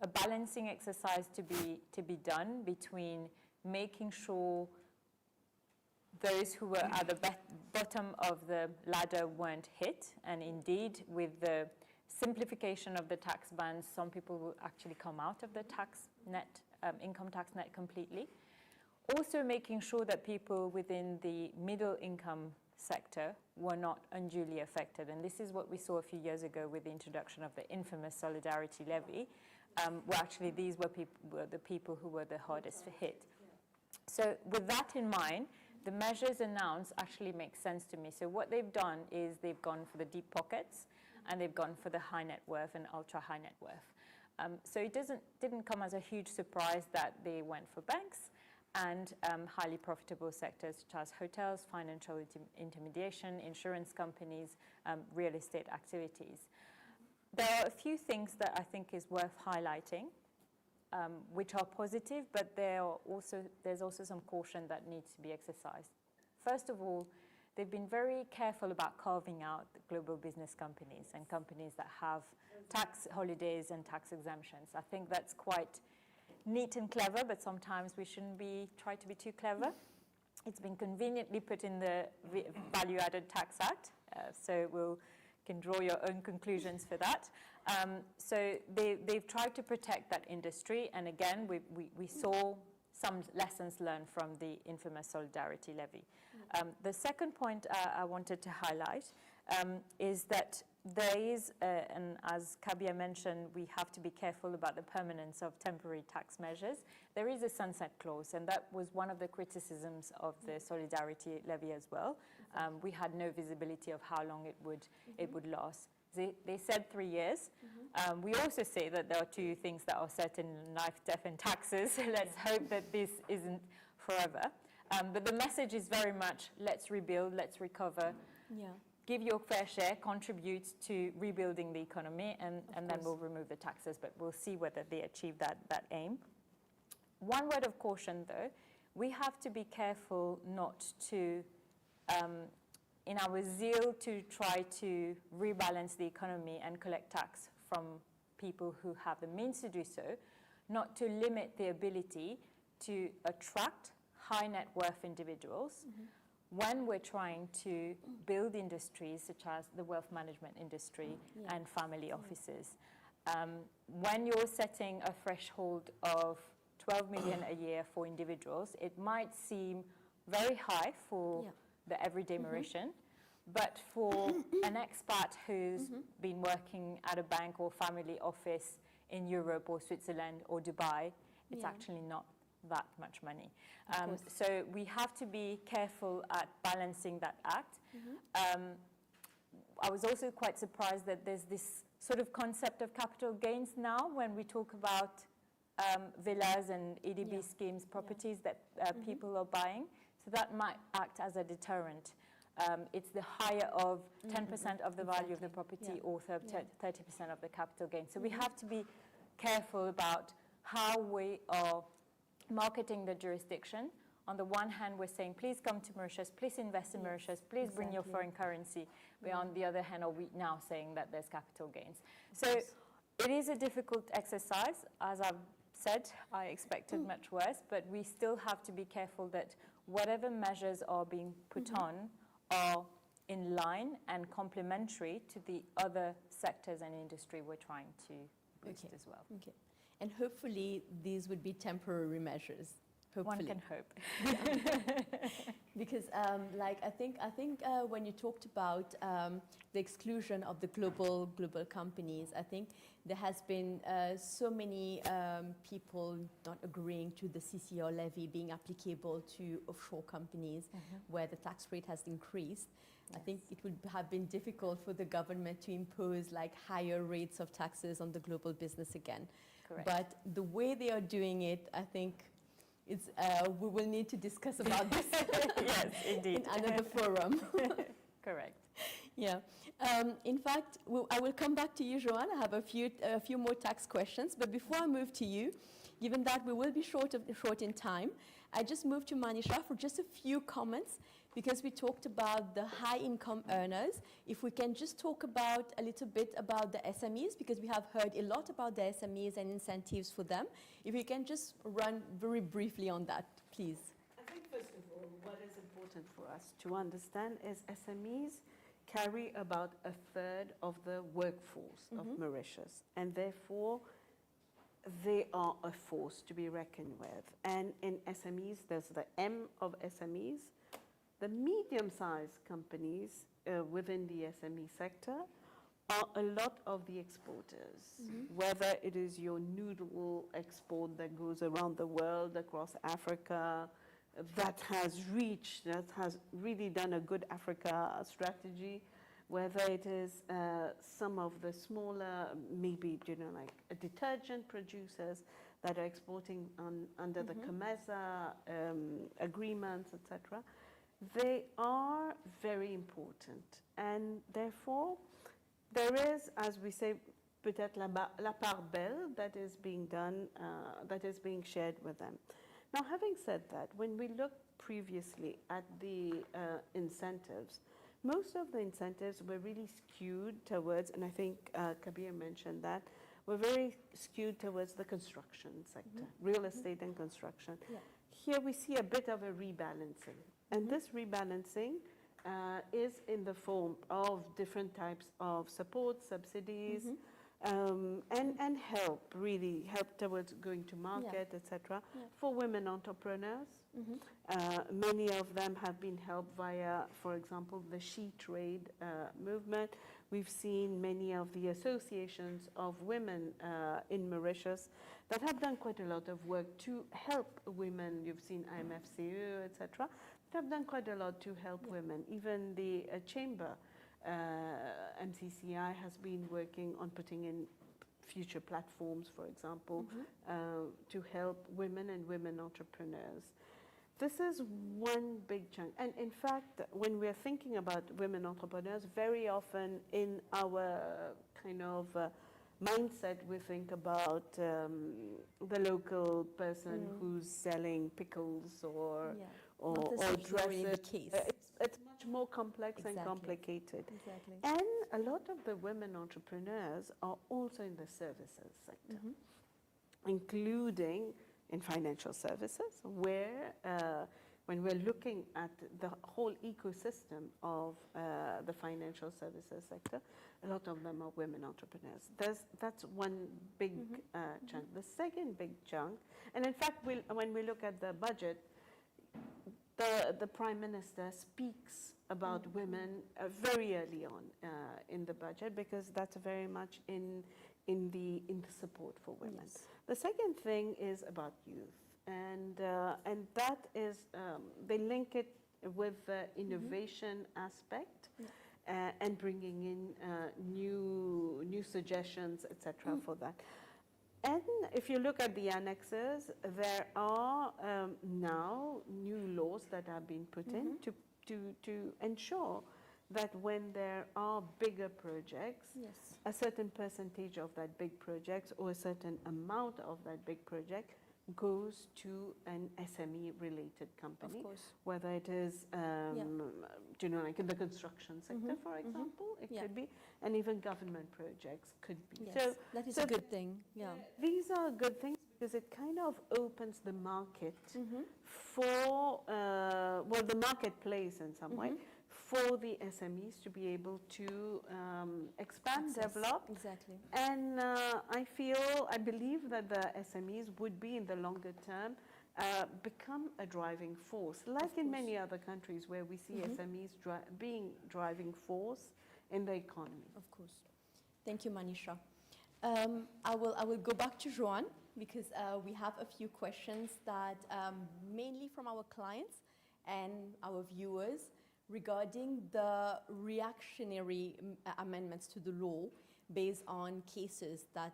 balancing exercise to be done between making sure those who were at the bottom of the ladder weren't hit, and indeed with the simplification of the tax bands, some people will actually come out of the tax net, income tax net completely. Also making sure that people within the middle income sector were not unduly affected. And this is what we saw a few years ago with the introduction of the infamous solidarity levy, where actually these were the people who were the hardest hit. So with that in mind, the measures announced actually make sense to me. So what they've done is they've gone for the deep pockets, and they've gone for the high net worth and ultra high net worth. So it didn't come as a huge surprise that they went for banks and highly profitable sectors such as hotels, financial intermediation, insurance companies, real estate activities. There are a few things that I think is worth highlighting, which are positive, but there's also some caution that needs to be exercised. First of all, they've been very careful about carving out the global business companies and companies that have tax holidays and tax exemptions. I think that's quite neat and clever, but sometimes we shouldn't try to be too clever. It's been conveniently put in the Value Added Tax Act, so it will can draw your own conclusions for that. So they've tried to protect that industry, and again, we saw some lessons learned from the infamous solidarity levy. The second point I wanted to highlight is that there is, and as Kabir mentioned, we have to be careful about the permanence of temporary tax measures. There is a sunset clause, and that was one of the criticisms of the solidarity levy as well. We had no visibility of how long it would last. They said 3 years. We also say that there are two things that are certain: life, death, and taxes. Let's hope that this isn't forever. But the message is very much, let's rebuild, let's recover. Give your fair share, contribute to rebuilding the economy, and then we'll remove the taxes, but we'll see whether they achieve that aim. One word of caution, though, we have to be careful not to, in our zeal to try to rebalance the economy and collect tax from people who have the means to do so, not to limit the ability to attract high net worth individuals when we're trying to build industries such as the wealth management industry and family offices. When you're setting a threshold of 12 million a year for individuals, it might seem very high for the everyday Mauritian, but for an expat who's been working at a bank or family office in Europe or Switzerland or Dubai, it's actually not that much money. So we have to be careful at balancing that act. I was also quite surprised that there's this sort of concept of capital gains now when we talk about villas and EDB schemes, properties that people are buying. So that might act as a deterrent. It's the higher of 10% of the value of the property or 30% of the capital gain. So we have to be careful about how we are marketing the jurisdiction. On the one hand, we're saying, please come to Mauritius, please invest in Mauritius, please bring your foreign currency. But on the other hand, are we now saying that there's capital gains? So it is a difficult exercise. As I've said, I expected much worse, but we still have to be careful that whatever measures are being put on are in line and complementary to the other sectors and industry we're trying to boost as well. And hopefully these would be temporary measures. Hopefully. One can hope. Because I think when you talked about the exclusion of the global companies, I think there has been so many people not agreeing to the CCR levy being applicable to offshore companies where the tax rate has increased. I think it would have been difficult for the government to impose like higher rates of taxes on the global business again. Correct. But the way they are doing it, I think it's, we will need to discuss about this yes, indeed. in another forum. Correct. Yeah. In fact, I will come back to you, Joanne. I have a few more tax questions. But before I move to you, given that we will be short in time, I just moved to Manisha for just a few comments because we talked about the high income earners. If we can just talk about a little bit about the SMEs, because we have heard a lot about the SMEs and incentives for them. If you can just run very briefly on that, please. I think first of all, what is important for us to understand is SMEs carry about a third of the workforce of Mauritius, and therefore they are a force to be reckoned with. And in SMEs, there's the M of SMEs. The medium-sized companies within the SME sector are a lot of the exporters, whether it is your noodle export that goes around the world, across Africa, that has really done a good Africa strategy, whether it is some of the smaller, maybe, like detergent producers that are exporting under the COMESA agreements, etc. They are very important, and therefore there is, as we say, peut-être la part belle that is being done, that is being shared with them. Now, having said that, when we look previously at the incentives, most of the incentives were really skewed towards, and I think Kabir mentioned that, were very skewed towards the construction sector, real estate and construction. Here we see a bit of a rebalancing. And this rebalancing is in the form of different types of support, subsidies, and help, really help towards going to market, etc., for women entrepreneurs. Many of them have been helped via, for example, the She Trade movement. We've seen many of the associations of women in Mauritius that have done quite a lot of work to help women. You've seen IMFCE, etc., that have done quite a lot to help women. Even the chamber, MCCI, has been working on putting in future platforms, for example, to help women and women entrepreneurs. This is one big chunk. And in fact, when we're thinking about women entrepreneurs, very often in our kind of mindset, we think about the local person who's selling pickles or dresses. The case. It's much more complex and complicated. Exactly. And a lot of the women entrepreneurs are also in the services sector, including in financial services, where when we're looking at the whole ecosystem of the financial services sector, a lot of them are women entrepreneurs. That's one big chunk. The second big chunk, and in fact, when we look at the budget, the Prime Minister speaks about women very early on in the budget, because that's very much in the support for women. Yes. The second thing is about youth, and that is they link it with the innovation aspect and bringing in new suggestions, etc. for that. And if you look at the annexes, there are now new laws that have been put in to ensure that when there are bigger projects, a certain percentage of that big project or a certain amount of that big project goes to an SME-related company, Of course. whether it is, like in the construction sector, for example, it could be, and even government projects could be. Yes, So that is a good thing. Yeah. these are good things because it kind of opens the market for, the marketplace in some way, for the SMEs to be able to expand, Access. develop. Exactly. And I believe that the SMEs would be in the longer term become a driving force, like in many other countries where we see SMEs being driving force in the economy. Of course. Thank you, Manisha. I will go back to Joanne, because we have a few questions that mainly from our clients and our viewers regarding the reactionary amendments to the law based on cases that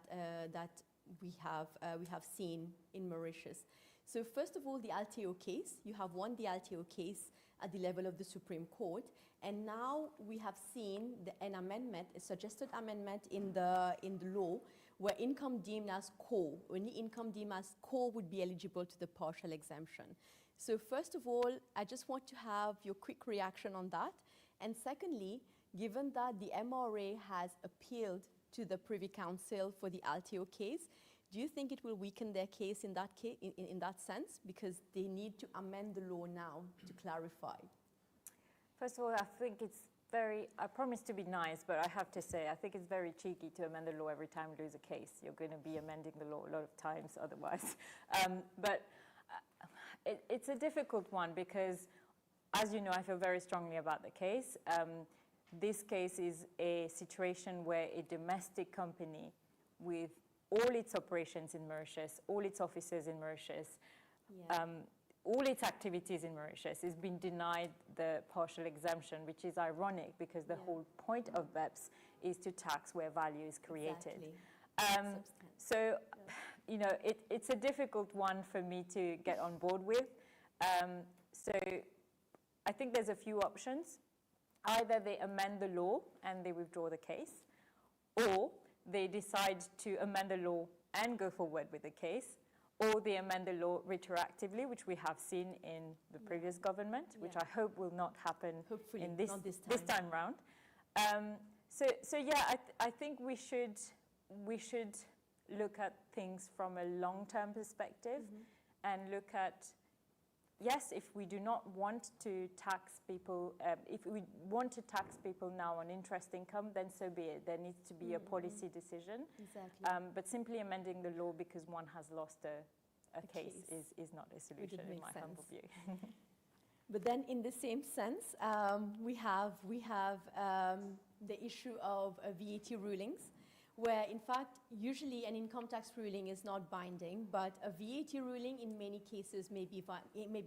we have seen in Mauritius. So first of all, the LTO case. You have won the LTO case at the level of the Supreme Court, and now we have seen an amendment, a suggested amendment in the law, where income deemed as core, only income deemed as core would be eligible to the partial exemption. So first of all, I just want to have your quick reaction on that. And secondly, given that the MRA has appealed to the Privy Council for the LTO case, do you think it will weaken their case in that sense? Because they need to amend the law now to clarify. First of all, I think it's I promise to be nice, but I have to say, I think it's very cheeky to amend the law every time you lose a case. You're going to be amending the law a lot of times otherwise. It's a difficult one because, as you know, I feel very strongly about the case. This case is a situation where a domestic company with all its operations in Mauritius, all its offices in Mauritius, all its activities in Mauritius is being denied the partial exemption, which is ironic because the whole point of BEPS is to tax where value is created. Exactly. So, you know, it's a difficult one for me to get on board with. So I think there's a few options. Either they amend the law and they withdraw the case, or they decide to amend the law and go forward with the case, or they amend the law retroactively, which we have seen in the previous government, which I hope will not happen in this time round. So yeah, I think we should look at things from a long-term perspective and look at yes, if we do not want to tax people, if we want to tax people now on interest income, then so be it. There needs to be a policy decision. Exactly. But simply amending the law because one has lost a case is not a solution in make my humble sense. view. But then, in the same sense, we have the issue of VAT rulings, where in fact usually an income tax ruling is not binding, but a VAT ruling in many cases may be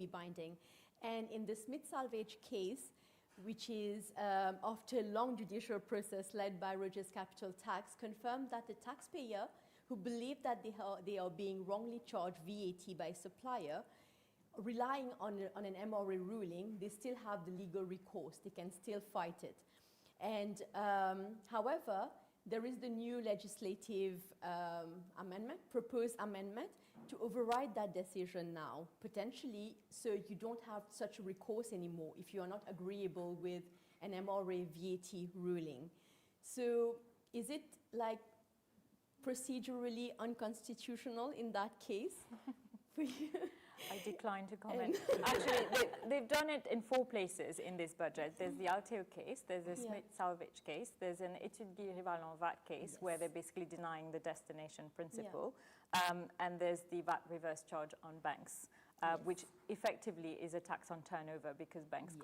binding. And in the Smith-Salvage case, which is after a long judicial process led by Rogers Capital Tax, confirmed that the taxpayer who believed that they are being wrongly charged VAT by supplier, relying on an MRA ruling, they still have the legal recourse. They can still fight it. And however, there is the new legislative proposed amendment to override that decision now, potentially, so you don't have such a recourse anymore if you are not agreeable with an MRA VAT ruling. So is it like procedurally unconstitutional in that case for you? I decline to comment. Actually, they've done it in 4 places in this budget. There's the Alteo case, there's a Smith-Salvage case, there's an étude d'équivalent VAT case where they're basically denying the destination principle, and there's the VAT reverse charge on banks, which effectively is a tax on turnover because banks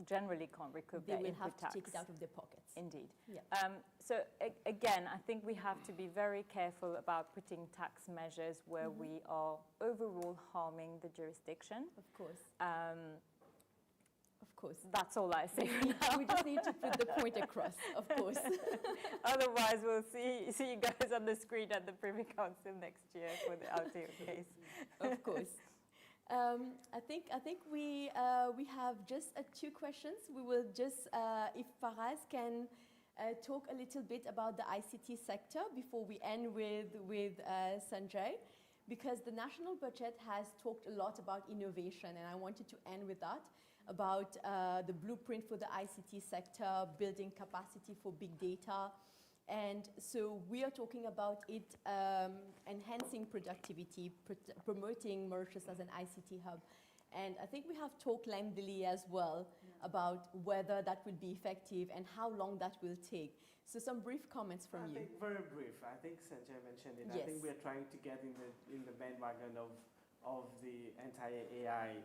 generally can't recoup their input tax. They will have to take it out of their pockets. Indeed. Yeah. So again, I think we have to be very careful about putting tax measures where we are overall harming the jurisdiction. Of course. Of course. That's all I say for now. We just need to put the point across, of course. Otherwise, we'll see you guys on the screen at the Privy Council next year for the Alteo case. Of course. I think we have just 2 questions. We will just, if Faraz can talk a little bit about the ICT sector before we end with Sanjay, because the national budget has talked a lot about innovation, and I wanted to end with that, about the blueprint for the ICT sector, building capacity for big data. And so we are talking about it enhancing productivity, promoting Mauritius as an ICT hub. And I think we have talked lengthily as well about whether that will be effective and how long that will take. So some brief comments from you. I think very brief. I think Sanjay mentioned it. Yes. I think we are trying to get in the bandwagon of the entire AI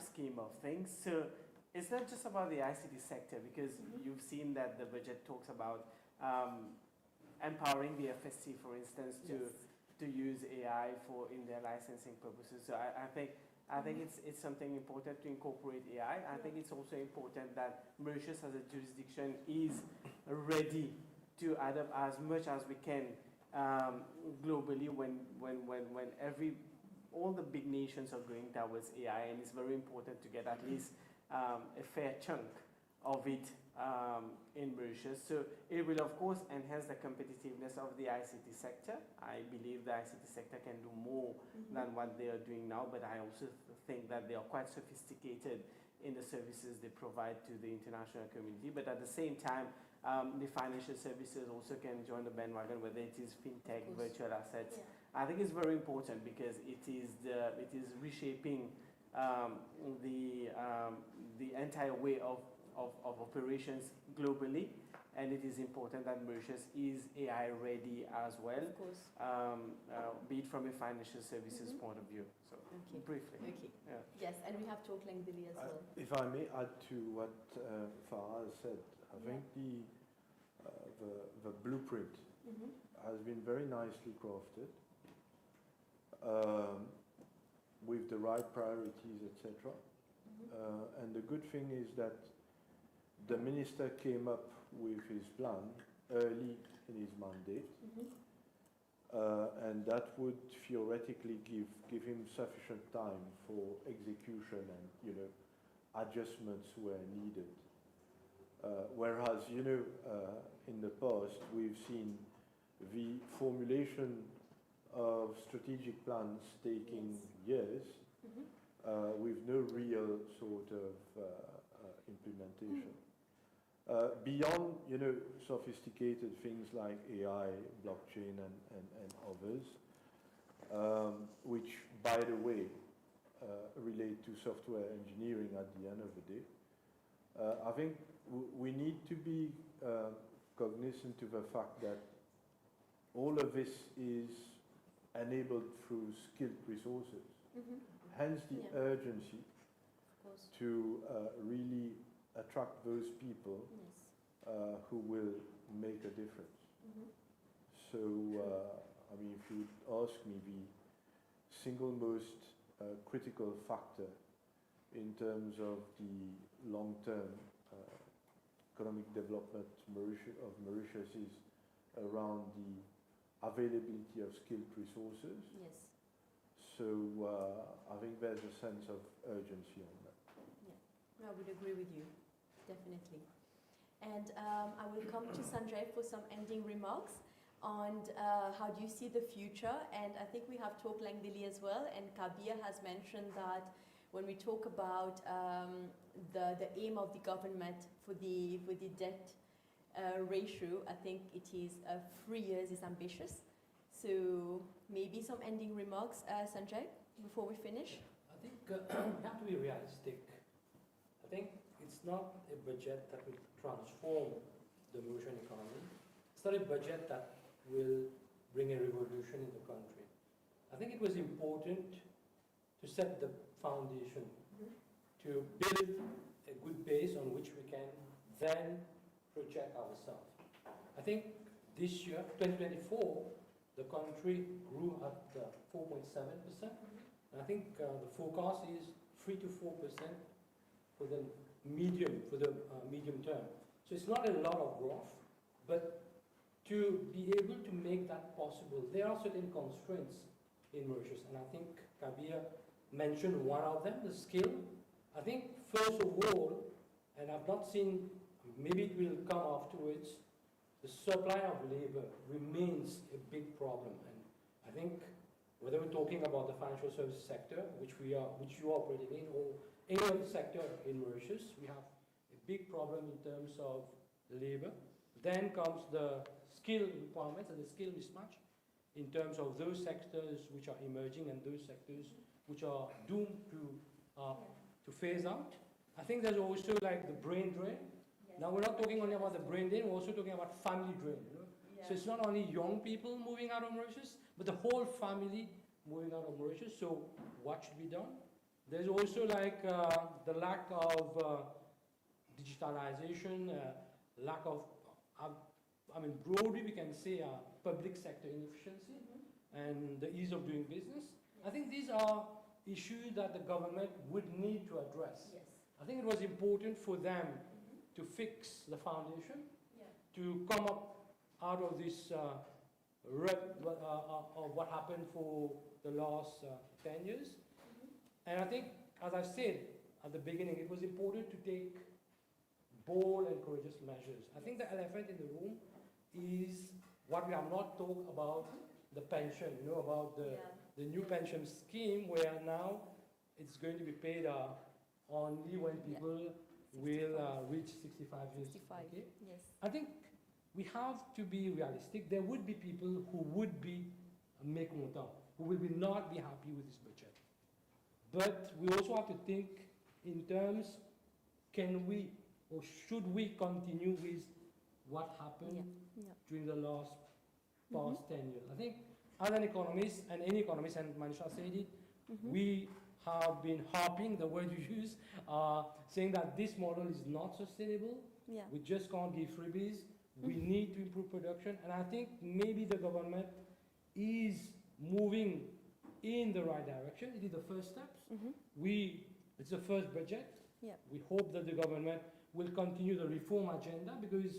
scheme of things. So it's not just about the ICT sector, because you've seen that the budget talks about empowering the FSC, for instance, to use AI in their licensing purposes. So I think it's something important to incorporate AI. I think it's also important that Mauritius as a jurisdiction is ready to adapt as much as we can globally when all the big nations are going towards AI, and it's very important to get at least a fair chunk of it in Mauritius. So it will, of course, enhance the competitiveness of the ICT sector. I believe the ICT sector can do more than what they are doing now, but I also think that they are quite sophisticated in the services they provide to the international community. But at the same time, the financial services also can join the bandwagon, whether it is fintech, virtual assets. Yeah. I think it's very important because it is reshaping the entire way of operations globally, and it is important that Mauritius is AI ready as well, Of course. be it from a financial services point of view. So briefly. Okay. Yeah. Yes, and we have talked lengthily as well. If I may add to what Farah said, I think the blueprint has been very nicely crafted, with the right priorities, etc. And the good thing is that the minister came up with his plan early in his mandate, and that would theoretically give him sufficient time for execution and adjustments where needed. Whereas in the past we've seen the formulation of strategic plans taking years with no real sort of implementation. Beyond sophisticated things like AI, blockchain, and others, which, by the way, relate to software engineering at the end of the day. I think we need to be cognizant of the fact that all of this is enabled through skilled resources. Hence the Yeah. urgency Of course. to really attract those people Yes. who will make a difference. So, I mean, if you would ask me, the single most critical factor in terms of the long-term economic development of Mauritius is around the availability of skilled resources. Yes. So I think there's a sense of urgency on that. Yeah, I would agree with you, definitely. And I will come to Sanjay for some ending remarks on how do you see the future. And I think we have talked lengthily as well, and Kabir has mentioned that when we talk about the aim of the government for the debt ratio, I think it is 3 years is ambitious. So maybe some ending remarks, Sanjay, before we finish. I think we have to be realistic. I think it's not a budget that will transform the Mauritian economy. It's not a budget that will bring a revolution in the country. I think it was important to set the foundation, to build a good base on which we can then project ourselves. I think this year, 2024, the country grew at 4.7%. And I think the forecast is 3 to 4% for the medium term. So it's not a lot of growth, but to be able to make that possible, there are certain constraints in Mauritius, and I think Kabir mentioned one of them, the skill. I think first of all, and I've not seen, maybe it will come afterwards, the supply of labor remains a big problem, and I think whether we're talking about the financial services sector, which you are operating in, or any other sector in Mauritius, we have a big problem in terms of labor. Then comes the skill requirements and the skill mismatch in terms of those sectors which are emerging and those sectors which are doomed to phase out. I think there's also like the brain drain. Now we're not talking only about the brain drain, we're also talking about family drain. You know? Yeah. So it's not only young people moving out of Mauritius, but the whole family moving out of Mauritius. So what should be done? There's also like the lack of digitalization, lack of, I mean, broadly we can say public sector inefficiency and the ease of doing business. I think these are issues that the government would need to address. Yes. I think it was important for them to fix the foundation, to come up out of this rut of what happened for the last 10 years. And I think, as I said at the beginning, it was important to take bold and courageous measures. I think the elephant in the room is what we have not talked about, the pension, you know, about the new pension scheme where now it's going to be paid only when people will reach 65 years. 65, okay? yes. I think we have to be realistic. There would be people who would be mécontents, who will not be happy with this budget. But we also have to think in terms, can we or should we continue with what happened during the past 10 years? I think as an economist, and any economist, and Manisha said it, we have been harping, the word you use, saying that this model is not sustainable. Yeah. We just can't give freebies. We need to improve production. And I think maybe the government is moving in the right direction. It is the first steps. It's the first budget. Yeah. We hope that the government will continue the reform agenda because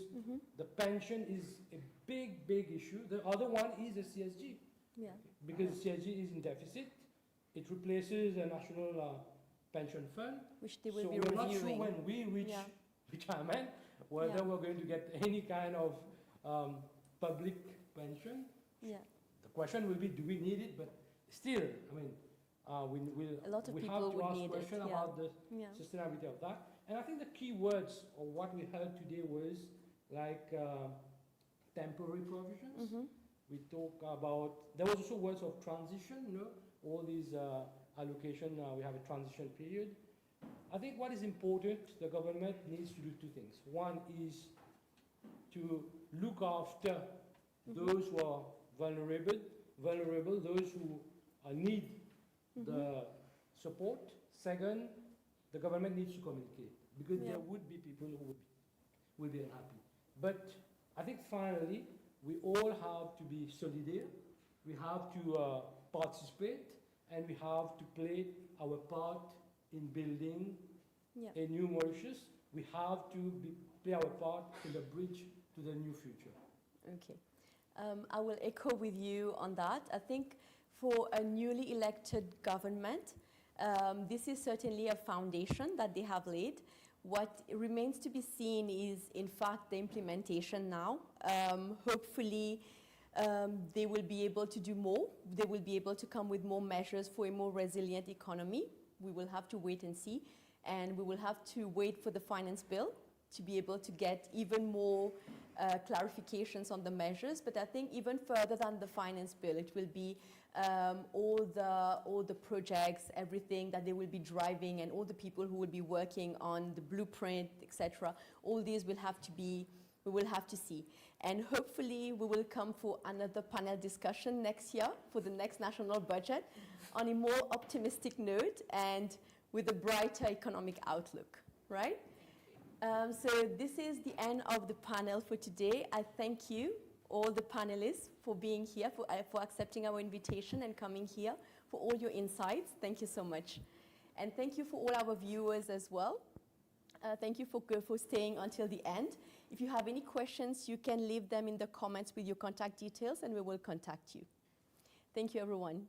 the pension is a big, big issue. The other one is the CSG. Yeah. Because CSG is in deficit. It replaces the National Pension Fund. Which they will so be we're reviewing. not sure when we reach retirement whether we're going to get any kind of public pension. Yeah. The question will be, do we need it? But still, I mean, a lot of we people have to would ask need question it. about the sustainability of that. And I think the key words of what we heard today was like temporary provisions. We talk about, there was also words of transition, you know, all these allocation, we have a transition period. I think what is important, the government needs to do two things. One is to look after those who are vulnerable, those who need the support. Second, the government needs to communicate, because there would be people who will be unhappy. But I think finally, we all have to be solidaire, we have to participate, and we have to play our part in building a new Mauritius. We have to play our part in the bridge to the new future. Okay. I will echo with you on that. I think for a newly elected government, this is certainly a foundation that they have laid. What remains to be seen is, in fact, the implementation now. Hopefully, they will be able to do more. They will be able to come with more measures for a more resilient economy. We will have to wait and see. And we will have to wait for the finance bill to be able to get even more clarifications on the measures. But I think even further than the finance bill, it will be all the projects, everything that they will be driving, and all the people who will be working on the blueprint, etc. All these will have to be, we will have to see. And hopefully we will come for another panel discussion next year for the next national budget on a more optimistic note and with a brighter economic outlook, right? So this is the end of the panel for today. I thank you, all the panelists, for being here, for accepting our invitation and coming here, for all your insights. Thank you so much. And thank you for all our viewers as well. Thank you for staying until the end. If you have any questions, you can leave them in the comments with your contact details, and we will contact you. Thank you, everyone.